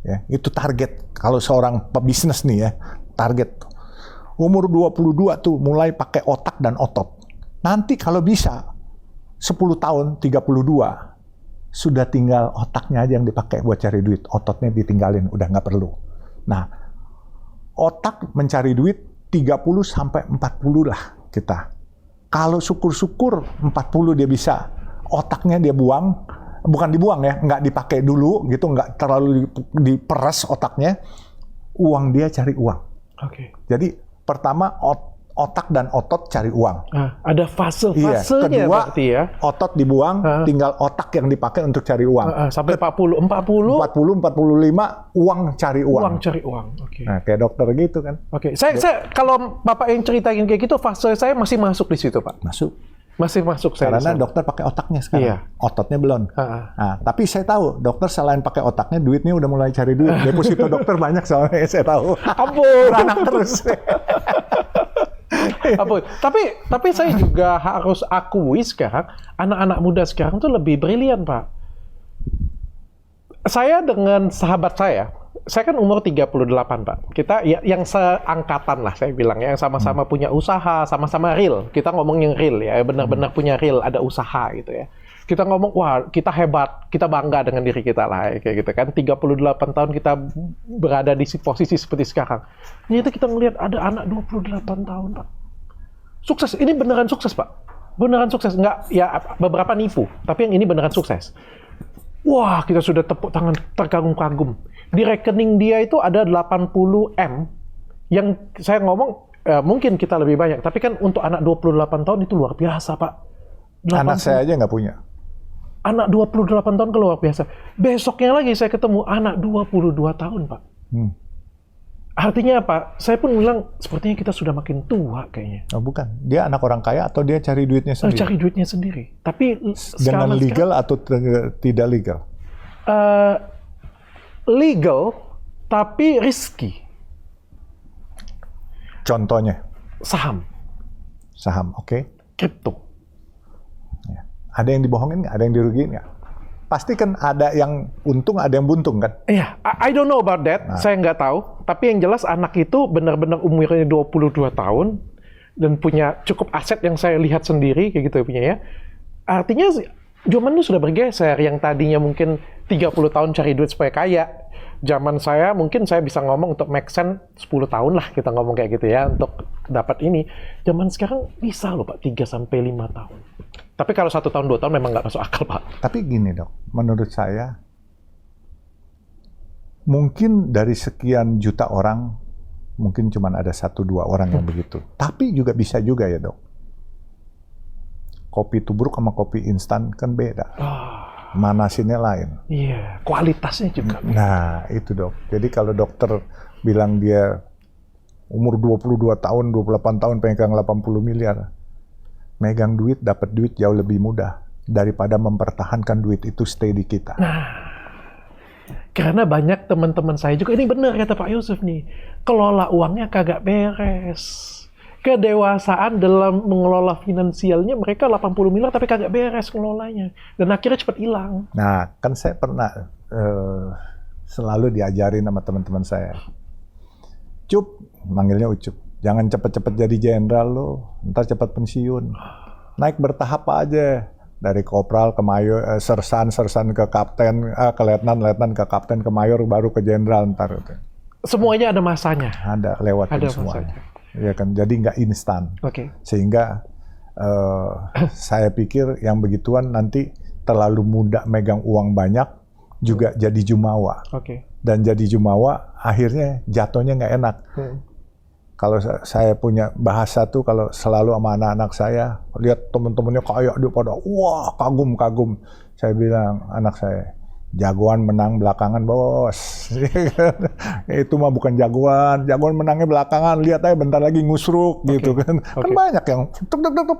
Ya, itu target kalau seorang pebisnis nih ya, target. Umur 22 tuh mulai pakai otak dan otot. Nanti kalau bisa 10 tahun 32 sudah tinggal otaknya aja yang dipakai buat cari duit, ototnya ditinggalin, udah nggak perlu. Nah, otak mencari duit 30 sampai 40 lah kita. Kalau syukur-syukur 40 dia bisa, otaknya dia buang, bukan dibuang ya, nggak dipakai dulu gitu, nggak terlalu diperas otaknya, uang dia cari uang. Oke. Jadi pertama otak dan otot cari uang. Ada fase-fasenya Kedua, berarti ya. otot dibuang, tinggal otak yang dipakai untuk cari uang. Sampai 40, 45 uang cari uang. uang cari uang. Oke. Nah, kayak dokter gitu kan. Oke. Saya kalau Bapak yang ceritain kayak gitu, fase saya masih masuk di situ, Pak. Masuk. Masih masuk saya. Karena di sana. dokter pakai otaknya sekarang. Iya. Ototnya belum. Nah, tapi saya tahu dokter selain pakai otaknya, duitnya udah mulai cari duit. Deposito dokter banyak soalnya, saya tahu. Ampun. Beranak terus. Ampun. Tapi saya juga harus akui sekarang anak-anak muda sekarang tuh lebih brilian, Pak. Saya dengan sahabat saya kan umur 38, Pak. Kita ya, yang seangkatan lah saya bilang ya, yang sama-sama punya usaha, sama-sama real. Kita ngomong yang real ya, benar-benar punya real, ada usaha gitu ya. Kita ngomong, wah kita hebat, kita bangga dengan diri kita lah, kayak gitu kan. 38 tahun kita berada di posisi seperti sekarang. Ternyata kita ngelihat ada anak 28 tahun, Pak. Sukses, ini beneran sukses, Pak. Beneran sukses, nggak, ya beberapa nipu, tapi yang ini beneran sukses. Wah, kita sudah tepuk tangan terkagum-kagum. Di rekening dia itu ada 80 M, yang saya ngomong, mungkin kita lebih banyak, tapi kan untuk anak 28 tahun itu luar biasa, Pak. 80. Anak saya aja nggak punya. Anak 28 tahun ke luar biasa. Besoknya lagi saya ketemu anak 22 tahun, Pak. Artinya apa? Saya pun bilang, sepertinya kita sudah makin tua kayaknya. Oh, bukan. Dia anak orang kaya atau dia cari duitnya sendiri? Cari duitnya sendiri. Tapi dengan legal atau tidak legal? Legal, tapi risky. Contohnya? Saham. Saham, oke. Kripto. Ya. Ada yang dibohongin nggak? Ada yang dirugiin nggak? Pasti kan ada yang untung, ada yang buntung kan? Iya, I don't know about that. Saya nggak tahu. Tapi yang jelas anak itu benar-benar umurnya 22 tahun dan punya cukup aset yang saya lihat sendiri, kayak gitu punya ya. Artinya zaman itu sudah bergeser. Yang tadinya mungkin 30 tahun cari duit supaya kaya. Zaman saya mungkin saya bisa ngomong untuk make sense 10 tahun lah kita ngomong kayak gitu ya untuk dapat ini. Zaman sekarang bisa loh Pak 3-5 tahun. Tapi kalau 1 tahun 2 tahun memang nggak masuk akal Pak. Tapi gini dok, menurut saya mungkin dari sekian juta orang mungkin cuma ada 1-2 orang yang begitu. Tapi juga bisa juga ya dok. Kopi tubruk sama kopi instan kan beda. Manasinnya lain. Iya, kualitasnya juga. Nah, itu dok. Jadi kalau dokter bilang dia umur 22 tahun, 28 tahun pegang 80 miliar. Megang duit, dapat duit jauh lebih mudah daripada mempertahankan duit itu stay di kita. Nah, karena banyak teman-teman saya juga, ini benar kata Pak Yusuf nih, kelola uangnya kagak beres. Kedewasaan dalam mengelola finansialnya, mereka 80 miliar tapi kagak beres ngelolanya. Dan akhirnya cepat hilang. Nah, kan saya pernah selalu diajarin sama teman-teman saya. Cup, manggilnya Ucup. Jangan cepet-cepet jadi jenderal lo, ntar cepet pensiun. Naik bertahap aja. Dari kopral ke mayor, sersan ke kapten, ke letnan ke kapten, ke mayor, baru ke jenderal ntar. Semuanya ada masanya. Ada, lewatin Ada semuanya. masanya. Ya kan, jadi nggak instan. Oke. Sehingga saya pikir yang begituan nanti terlalu muda megang uang banyak, juga jadi jumawa. Oke. Dan jadi jumawa, akhirnya jatuhnya nggak enak. Kalau saya punya bahasa tuh, kalau selalu sama anak-anak saya, lihat temen-temennya kaya, dia pada, wah kagum. Saya bilang, anak saya, Jagoan menang belakangan, bos. Itu mah bukan jagoan menangnya belakangan. Lihat aja bentar lagi ngusruk gitu kan. Kan banyak yang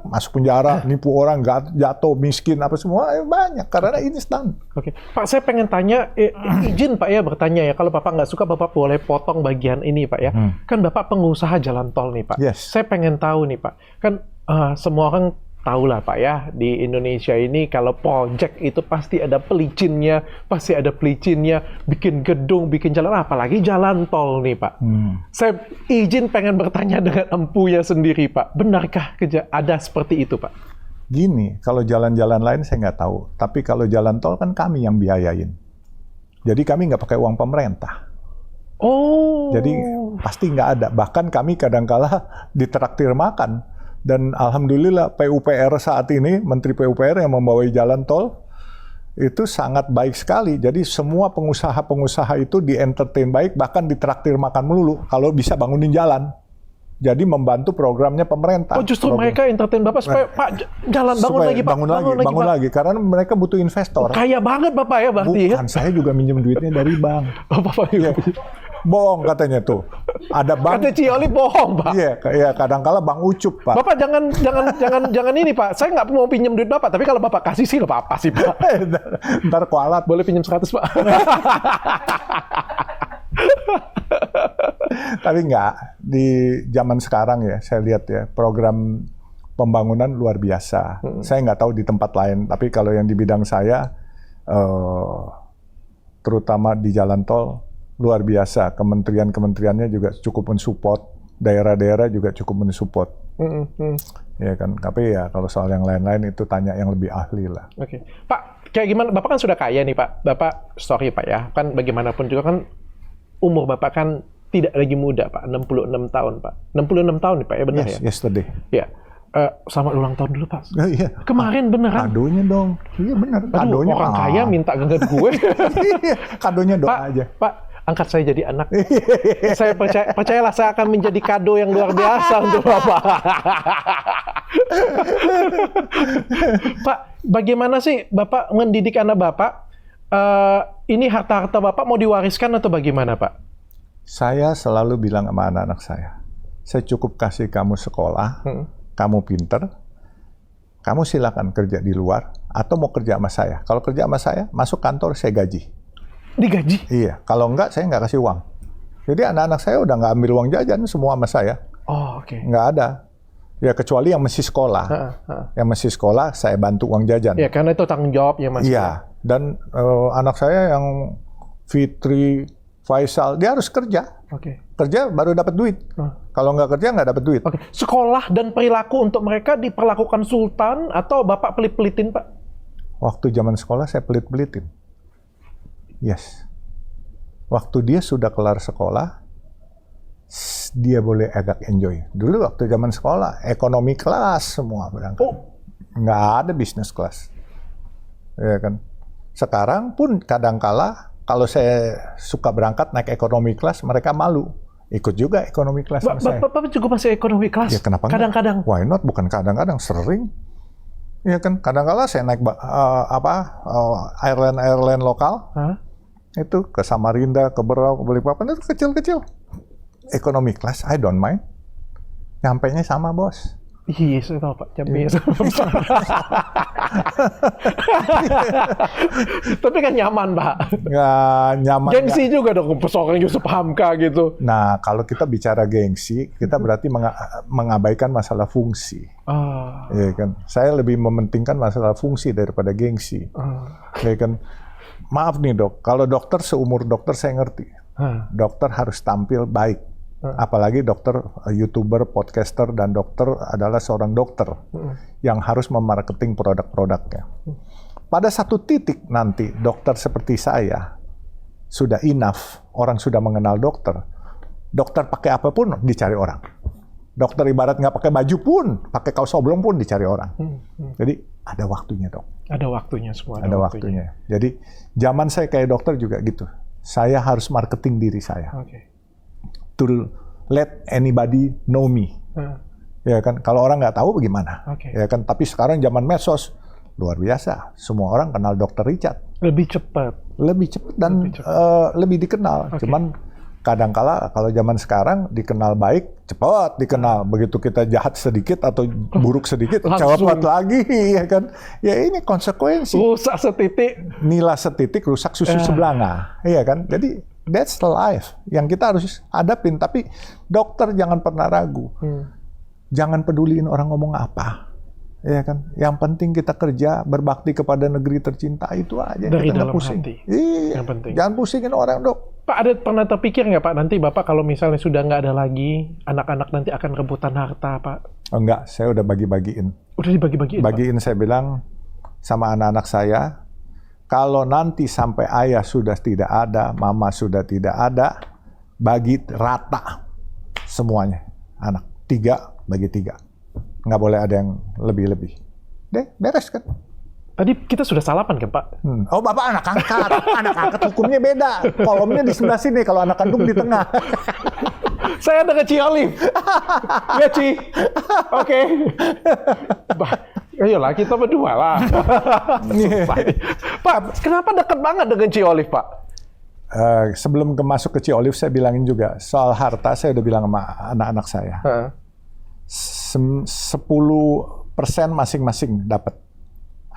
masuk penjara, nipu orang, jatuh miskin apa semua banyak karena instan. Oke, Pak, saya pengen tanya, izin Pak ya bertanya ya. Kalau Bapak nggak suka, Bapak boleh potong bagian ini Pak ya. Kan Bapak pengusaha jalan tol nih Pak. Yes. Saya pengen tahu nih Pak. Kan semua orang tahu lah Pak ya, di Indonesia ini kalau project itu pasti ada pelicinnya, bikin gedung, bikin jalan, apalagi jalan tol nih Pak. Saya izin pengen bertanya dengan empunya sendiri Pak, benarkah ada seperti itu Pak? Gini, kalau jalan-jalan lain saya nggak tahu, tapi kalau jalan tol kan kami yang biayain. Jadi kami nggak pakai uang pemerintah. Oh. Jadi pasti nggak ada, bahkan kami kadang-kala ditraktir makan. Dan alhamdulillah PUPR saat ini, Menteri PUPR yang membawai jalan tol, itu sangat baik sekali. Jadi semua pengusaha-pengusaha itu di-entertain baik, bahkan ditraktir makan melulu, kalau bisa bangunin jalan. Jadi membantu programnya pemerintah. Oh justru mereka entertain Bapak supaya Pak jalan bangun lagi Pak. Bangun lagi, karena mereka butuh investor. Kaya banget Bapak ya berarti ya? Bukan, saya juga minjem duitnya dari bank. Oh Bapak juga. Bohong katanya tuh. Ada bank. Kata Cioli bohong, Pak. Iya, kadang-kala Bang Ucup, Pak. Bapak jangan ini, Pak. Saya nggak mau pinjam duit Bapak, tapi kalau Bapak kasih sih nggak apa-apa sih, Pak. Ntar kualat. Boleh pinjam 100, Pak. Tapi nggak, di zaman sekarang ya, saya lihat ya, program pembangunan luar biasa. Saya nggak tahu di tempat lain, tapi kalau yang di bidang saya, terutama di jalan tol, luar biasa. Kementerian-kementeriannya juga cukup mensupport, daerah-daerah juga cukup mensupport. Ya kan, tapi ya kalau soal yang lain-lain itu tanya yang lebih ahli lah. Oke. Pak, kayak gimana? Bapak kan sudah kaya nih, Pak. Bapak, sorry Pak ya, kan bagaimanapun juga kan umur Bapak kan tidak lagi muda, Pak. 66 tahun, Pak. 66 tahun nih, Pak, ya benar ya? Yesterday. Ya. Selamat ulang tahun dulu, Pak. Iya. Kemarin beneran. Kadonya dong. Iya benar. Kadonya orang kaya minta genggam gue. Kadonya doa Pak, aja. Pak, angkat saya jadi anak. Saya percayalah saya akan menjadi kado yang luar biasa untuk Bapak. Pak, bagaimana sih Bapak mendidik anak Bapak? Ini harta-harta Bapak mau diwariskan atau bagaimana, Pak? Saya selalu bilang sama anak-anak saya cukup kasih kamu sekolah, kamu pinter, kamu silakan kerja di luar, atau mau kerja sama saya. Kalau kerja sama saya, masuk kantor, saya gaji. Digaji? Iya, kalau enggak, saya nggak kasih uang. Jadi anak-anak saya udah nggak ambil uang jajan semua sama saya. Oh, oke. Nggak ada. Ya, kecuali yang masih sekolah. Yang masih sekolah, saya bantu uang jajan. Ya, karena itu tanggung jawabnya, Mas. Iya, dan anak saya yang Fitri, Faisal, dia harus kerja. Oke. Kerja baru dapat duit. Kalau nggak kerja nggak dapat duit. Oke. Sekolah dan perilaku untuk mereka diperlakukan sultan atau Bapak pelit-pelitin, Pak? Waktu zaman sekolah saya pelit-pelitin. Yes. Waktu dia sudah kelar sekolah, dia boleh agak enjoy. Dulu waktu zaman sekolah, ekonomi kelas semua berangkat. Oh. Nggak ada business class. Ya kan. Sekarang pun kadangkala kalau saya suka berangkat naik ekonomi kelas, mereka malu. Ikut juga ekonomi kelas sama saya. Bapak juga masih ekonomi kelas? Ya kenapa kadang-kadang? Why not? Bukan kadang-kadang, sering. Ya kan, kadang-kala saya naik airline lokal, itu ke Samarinda, ke Berau, ke Balikpapan, itu kecil-kecil. Ekonomi kelas, I don't mind. Nyampainya sama, bos. Iya, saya tahu Pak, campainya sama. Tapi kan nyaman, Pak. Nggak nyaman. Gengsi juga dong, seorang Yusuf Hamka gitu. Nah, kalau kita bicara gengsi, kita berarti mengabaikan masalah fungsi. Ya kan? Saya lebih mementingkan masalah fungsi daripada gengsi. Ya kan? Maaf nih dok, kalau dokter seumur dokter saya ngerti. Dokter harus tampil baik. Apalagi dokter, YouTuber, podcaster, dan dokter adalah seorang dokter yang harus memarketing produk-produknya. Pada satu titik nanti dokter seperti saya sudah enough, orang sudah mengenal dokter. Dokter pakai apapun dicari orang. Dokter ibarat nggak pakai baju pun, pakai kaos oblong pun dicari orang. Jadi ada waktunya dok. Ada waktunya semua. Ada waktunya. Jadi zaman saya kayak dokter juga gitu. Saya harus marketing diri saya. To let anybody know me. Ya kan, kalau orang nggak tahu bagaimana? Ya kan, tapi sekarang zaman medsos luar biasa. Semua orang kenal Dr. Richard. Lebih cepat. lebih cepat dan lebih dikenal. Cuman kadangkala kalau zaman sekarang dikenal baik cepat dikenal, begitu kita jahat sedikit atau buruk sedikit cepat lagi, ya kan? Ya ini konsekuensi. Rusak setitik, Nila setitik rusak susu sebelanga, iya kan? Jadi that's the life yang kita harus hadapin. Tapi dokter jangan pernah ragu, jangan peduliin orang ngomong apa. Ya kan, yang penting kita kerja berbakti kepada negeri tercinta, itu aja. Dari kita dalam pusing. hati. Iya, Yang penting. jangan pusingin orang, Dok. Pak, ada pernah terpikir nggak Pak, nanti Bapak kalau misalnya sudah nggak ada lagi, anak-anak nanti akan rebutan harta, Pak? Oh, enggak, saya udah bagi-bagiin. Udah dibagi-bagiin, Pak? Bagiin, saya bilang sama anak-anak saya, kalau nanti sampai ayah sudah tidak ada, mama sudah tidak ada, bagi rata semuanya. Anak 3 bagi 3. Nggak boleh ada yang lebih-lebih. Deh, beres kan? Tadi kita sudah salaman kan, Pak? Oh, Bapak anak angkat. Anak angkat hukumnya beda. Kolomnya di sebelah sini, kalau anak kandung di tengah. Saya dengan Ci Olive. Ya, Ci. Oke. Ayolah, kita berdua lah. Pak, kenapa dekat banget dengan Ci Olive, Pak? Sebelum masuk ke Ci Olive, saya bilangin juga, soal harta saya udah bilang sama anak-anak saya. 10% masing-masing dapat.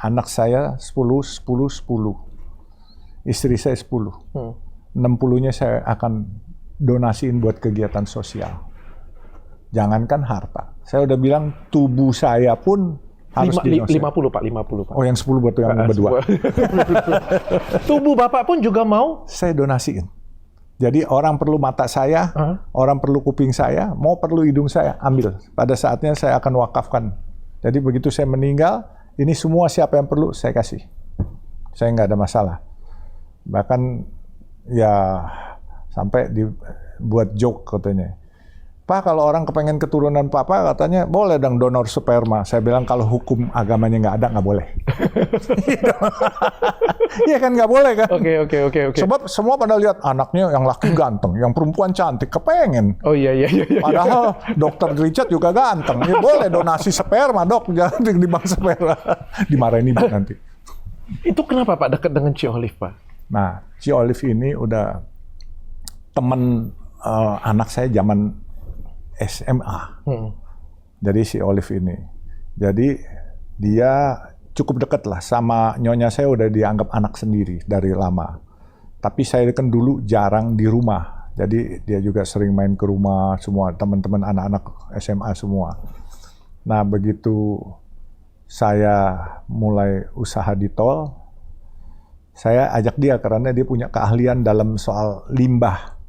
Anak saya 10, 10, 10. Istri saya 10. 60-nya saya akan donasiin buat kegiatan sosial. Jangankan harta. Saya udah bilang tubuh saya pun harus 50, Pak. 50, Pak. Oh, yang 10 buat yang berdua. Tubuh Bapak pun juga mau? Saya donasiin. Jadi orang perlu mata saya, orang perlu kuping saya, mau perlu hidung saya, ambil. Pada saatnya saya akan wakafkan. Jadi begitu saya meninggal, ini semua siapa yang perlu, saya kasih. Saya nggak ada masalah. Bahkan ya sampai dibuat joke katanya. Pak, kalau orang kepengen keturunan Papa, katanya boleh dong donor sperma. Saya bilang kalau hukum agamanya nggak ada, nggak boleh. Iya kan, nggak boleh kan? Oke. Sebab semua pada lihat anaknya yang laki ganteng, yang perempuan cantik, kepengen. Oh iya. Padahal dokter Richard juga ganteng. Ya boleh donasi sperma, Dok. Jangan di bank sperma. Dimarahin ibu nanti. Itu kenapa Pak dekat dengan Ci Olive, Pak? Nah, Ci Olive ini udah teman anak saya zaman SMA. Jadi si Olive ini. Jadi dia cukup dekat lah sama nyonya saya, udah dianggap anak sendiri dari lama. Tapi saya kan dulu jarang di rumah. Jadi dia juga sering main ke rumah semua, teman-teman anak-anak SMA semua. Nah, begitu saya mulai usaha di tol, saya ajak dia karena dia punya keahlian dalam soal limbah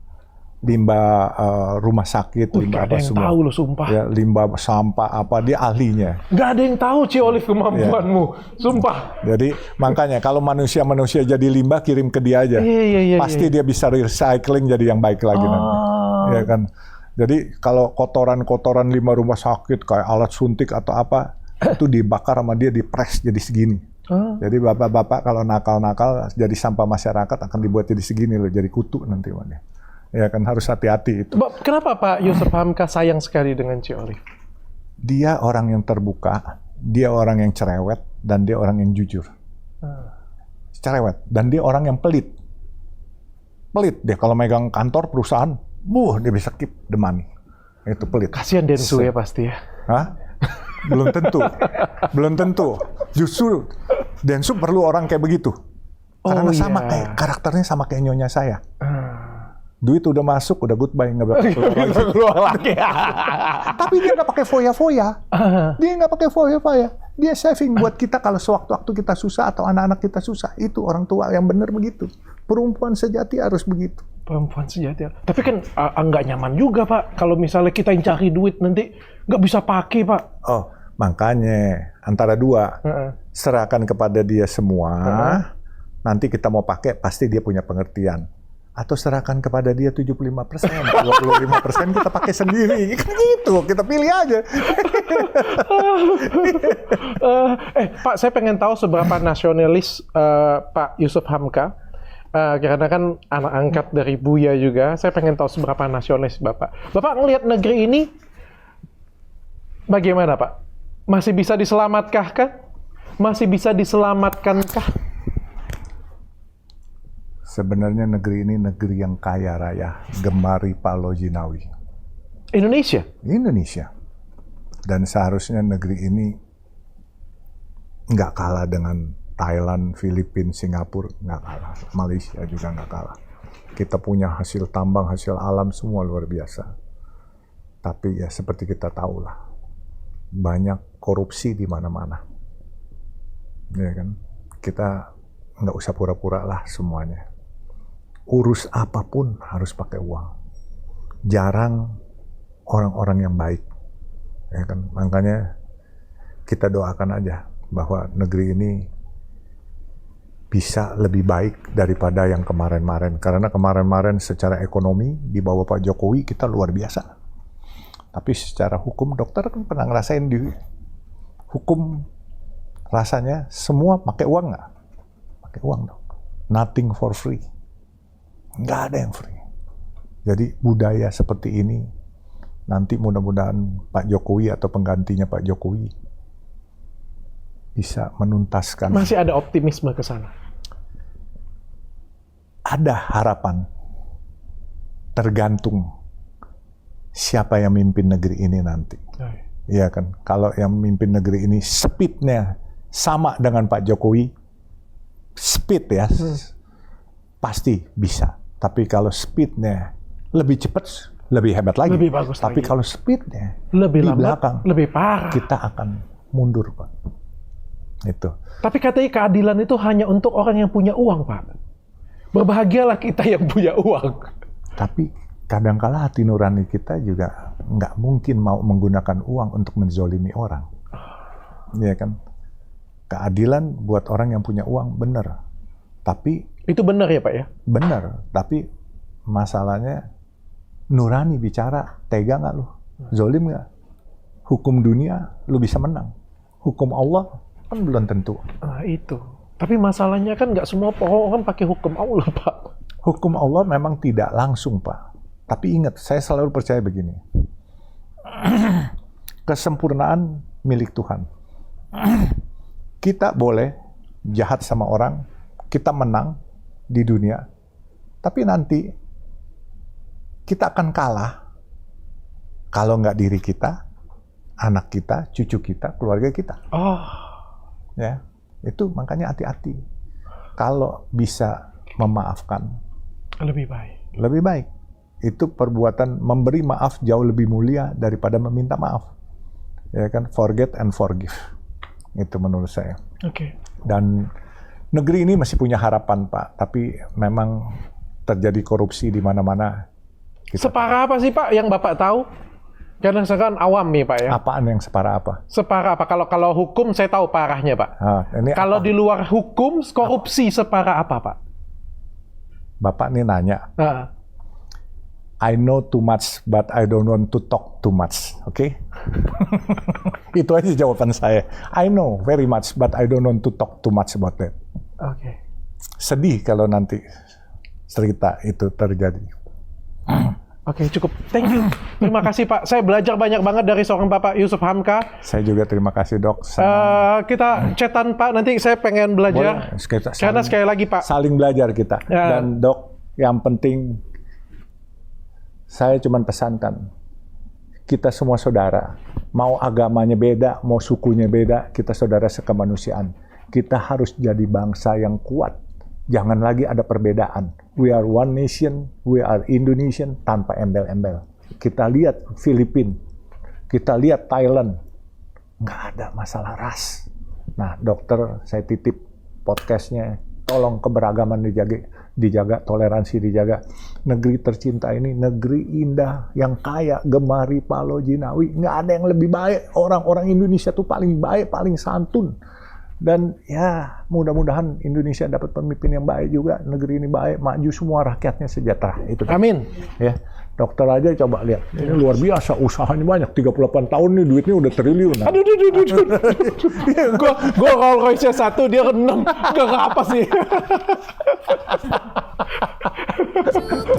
rumah sakit, limbah apa semua. Nggak ada yang tahu loh, sumpah. Ya, limbah sampah apa, dia ahlinya. Nggak ada yang tahu, Ci Olive, kemampuanmu, sumpah. Jadi makanya kalau manusia jadi limbah, kirim ke dia aja. Iya. Pasti dia bisa recycling jadi yang baik lagi nanti. Ya kan. Jadi kalau kotoran limbah rumah sakit kayak alat suntik atau apa, itu dibakar sama dia, dipres jadi segini. Jadi bapak-bapak kalau nakal-nakal jadi sampah masyarakat akan dibuat jadi segini loh, jadi kutu nanti mana. Ya kan, harus hati-hati itu. Kenapa Pak Yusuf Hamka sayang sekali dengan Ci Olive? Dia orang yang terbuka, dia orang yang cerewet, dan dia orang yang jujur. Cerewet, dan dia orang yang pelit. Pelit, dia kalau megang kantor perusahaan, dia bisa keep the money. Itu pelit. Kasihan Densu ya pasti ya. Hah? Belum tentu. Belum tentu. Justru Densu perlu orang kayak begitu. Karena sama kayak karakternya sama kayak nyonya saya. Duit udah masuk, udah goodbye, nggak bakal keluar lagi. Tapi dia nggak pakai foya-foya. Dia nggak pakai foya-foya. Dia saving buat kita kalau sewaktu-waktu kita susah atau anak-anak kita susah. Itu orang tua yang benar begitu. Perempuan sejati harus begitu. Perempuan sejati. Tapi kan nggak nyaman juga, Pak. Kalau misalnya kita yang cari duit nanti nggak bisa pakai, Pak. Oh, makanya antara dua. Serahkan kepada dia semua. Nanti kita mau pakai, pasti dia punya pengertian. Atau serahkan kepada dia 75%, 25% kita pakai sendiri. Kan gitu, kita pilih aja. Pak, saya pengen tahu seberapa nasionalis Pak Yusuf Hamka. Karena kan anak angkat dari Buya juga. Saya pengen tahu seberapa nasionalis Bapak. Bapak ngelihat negeri ini bagaimana, Pak? Masih bisa diselamatkan? Masih bisa diselamatkankah? Sebenarnya negeri ini negeri yang kaya raya, gemari Palo Jinawi. Indonesia? Indonesia. Dan seharusnya negeri ini nggak kalah dengan Thailand, Filipina, Singapura, nggak kalah. Malaysia juga nggak kalah. Kita punya hasil tambang, hasil alam semua luar biasa. Tapi ya seperti kita tahu lah, banyak korupsi di mana-mana. Ya kan? Kita nggak usah pura-pura lah semuanya. Urus apapun harus pakai uang. Jarang orang-orang yang baik. Ya kan? Makanya kita doakan aja bahwa negeri ini bisa lebih baik daripada yang kemarin-kemarin. Karena kemarin-kemarin secara ekonomi di bawah Pak Jokowi kita luar biasa. Tapi secara hukum, dokter kan pernah ngerasain di hukum rasanya semua pakai uang nggak? Pakai uang dong. Nothing for free. Nggak ada yang free. Jadi budaya seperti ini nanti mudah-mudahan Pak Jokowi atau penggantinya Pak Jokowi bisa menuntaskan. Masih ada optimisme ke sana? Ada harapan. Tergantung siapa yang mimpin negeri ini nanti. Iya kan? Kalau yang mimpin negeri ini speednya sama dengan Pak Jokowi, speed ya, pasti bisa. Tapi kalau speednya lebih cepat, lebih hebat lagi. Lebih bagus Tapi lagi. kalau speednya Lebih di lambat, belakang, lebih parah. kita akan mundur, Pak. Itu. Tapi katanya keadilan itu hanya untuk orang yang punya uang, Pak. Berbahagialah kita yang punya uang. Tapi kadangkala hati nurani kita juga nggak mungkin mau menggunakan uang untuk menzolimi orang. Iya kan? Keadilan buat orang yang punya uang, benar. Tapi Itu benar ya, Pak ya? benar. Tapi masalahnya nurani bicara, tega nggak lu? Zolim nggak? Hukum dunia lu bisa menang. Hukum Allah kan belum tentu. Nah, itu. Tapi masalahnya kan nggak semua orang pakai hukum Allah, Pak. Hukum Allah memang tidak langsung, Pak. Tapi ingat, saya selalu percaya begini. Kesempurnaan milik Tuhan. Kita boleh jahat sama orang, kita menang di dunia, tapi nanti kita akan kalah kalau nggak diri kita, anak kita, cucu kita, keluarga kita. Oh, Ya, itu makanya hati-hati. Kalau bisa memaafkan, lebih baik. lebih baik. Itu perbuatan memberi maaf jauh lebih mulia daripada meminta maaf. Ya kan, forget and forgive. Itu menurut saya. Oke. Dan negeri ini masih punya harapan, Pak. Tapi memang terjadi korupsi di mana-mana. Separah apa sih, Pak, yang Bapak tahu? Karena saya kan awam nih, Pak ya. Apaan yang separah apa? Separah apa? Kalau hukum saya tahu parahnya, Pak. Ini Kalau apa? di luar hukum, korupsi separah apa, Pak? Bapak nih nanya. Nah, I know too much, but I don't want to talk too much. Oke? Itu aja jawaban saya. I know very much, but I don't want to talk too much about that. oke. Sedih kalau nanti cerita itu terjadi. Oke, cukup. Thank you. Terima kasih, Pak. Saya belajar banyak banget dari seorang Bapak Yusuf Hamka. Saya juga terima kasih, Dok. Kita chatan, Pak. Nanti saya pengen belajar. Boleh. Kita Karena sekali lagi, Pak. saling belajar kita. Ya. Dan Dok, yang penting saya cuma pesankan, kita semua saudara. Mau agamanya beda, mau sukunya beda, kita saudara sekemanusiaan. Kita harus jadi bangsa yang kuat. Jangan lagi ada perbedaan. We are one nation, we are Indonesian, tanpa embel-embel. Kita lihat Filipina, kita lihat Thailand, nggak ada masalah ras. Nah, dokter, saya titip podcastnya, tolong keberagaman dijaga, toleransi dijaga. Negeri tercinta ini, negeri indah, yang kaya, gemari Palo Jinawi, nggak ada yang lebih baik. Orang-orang Indonesia tuh paling baik, paling santun. Dan ya mudah-mudahan Indonesia dapat pemimpin yang baik juga, negeri ini baik, maju semua rakyatnya sejahtera. Itu. Amin. Ya, dokter aja coba lihat, ini luar biasa, usahanya banyak, 38 tahun nih duitnya udah triliun. Aduh. Gua Rolls Royce 1, dia 6. Gak apa sih. Cukup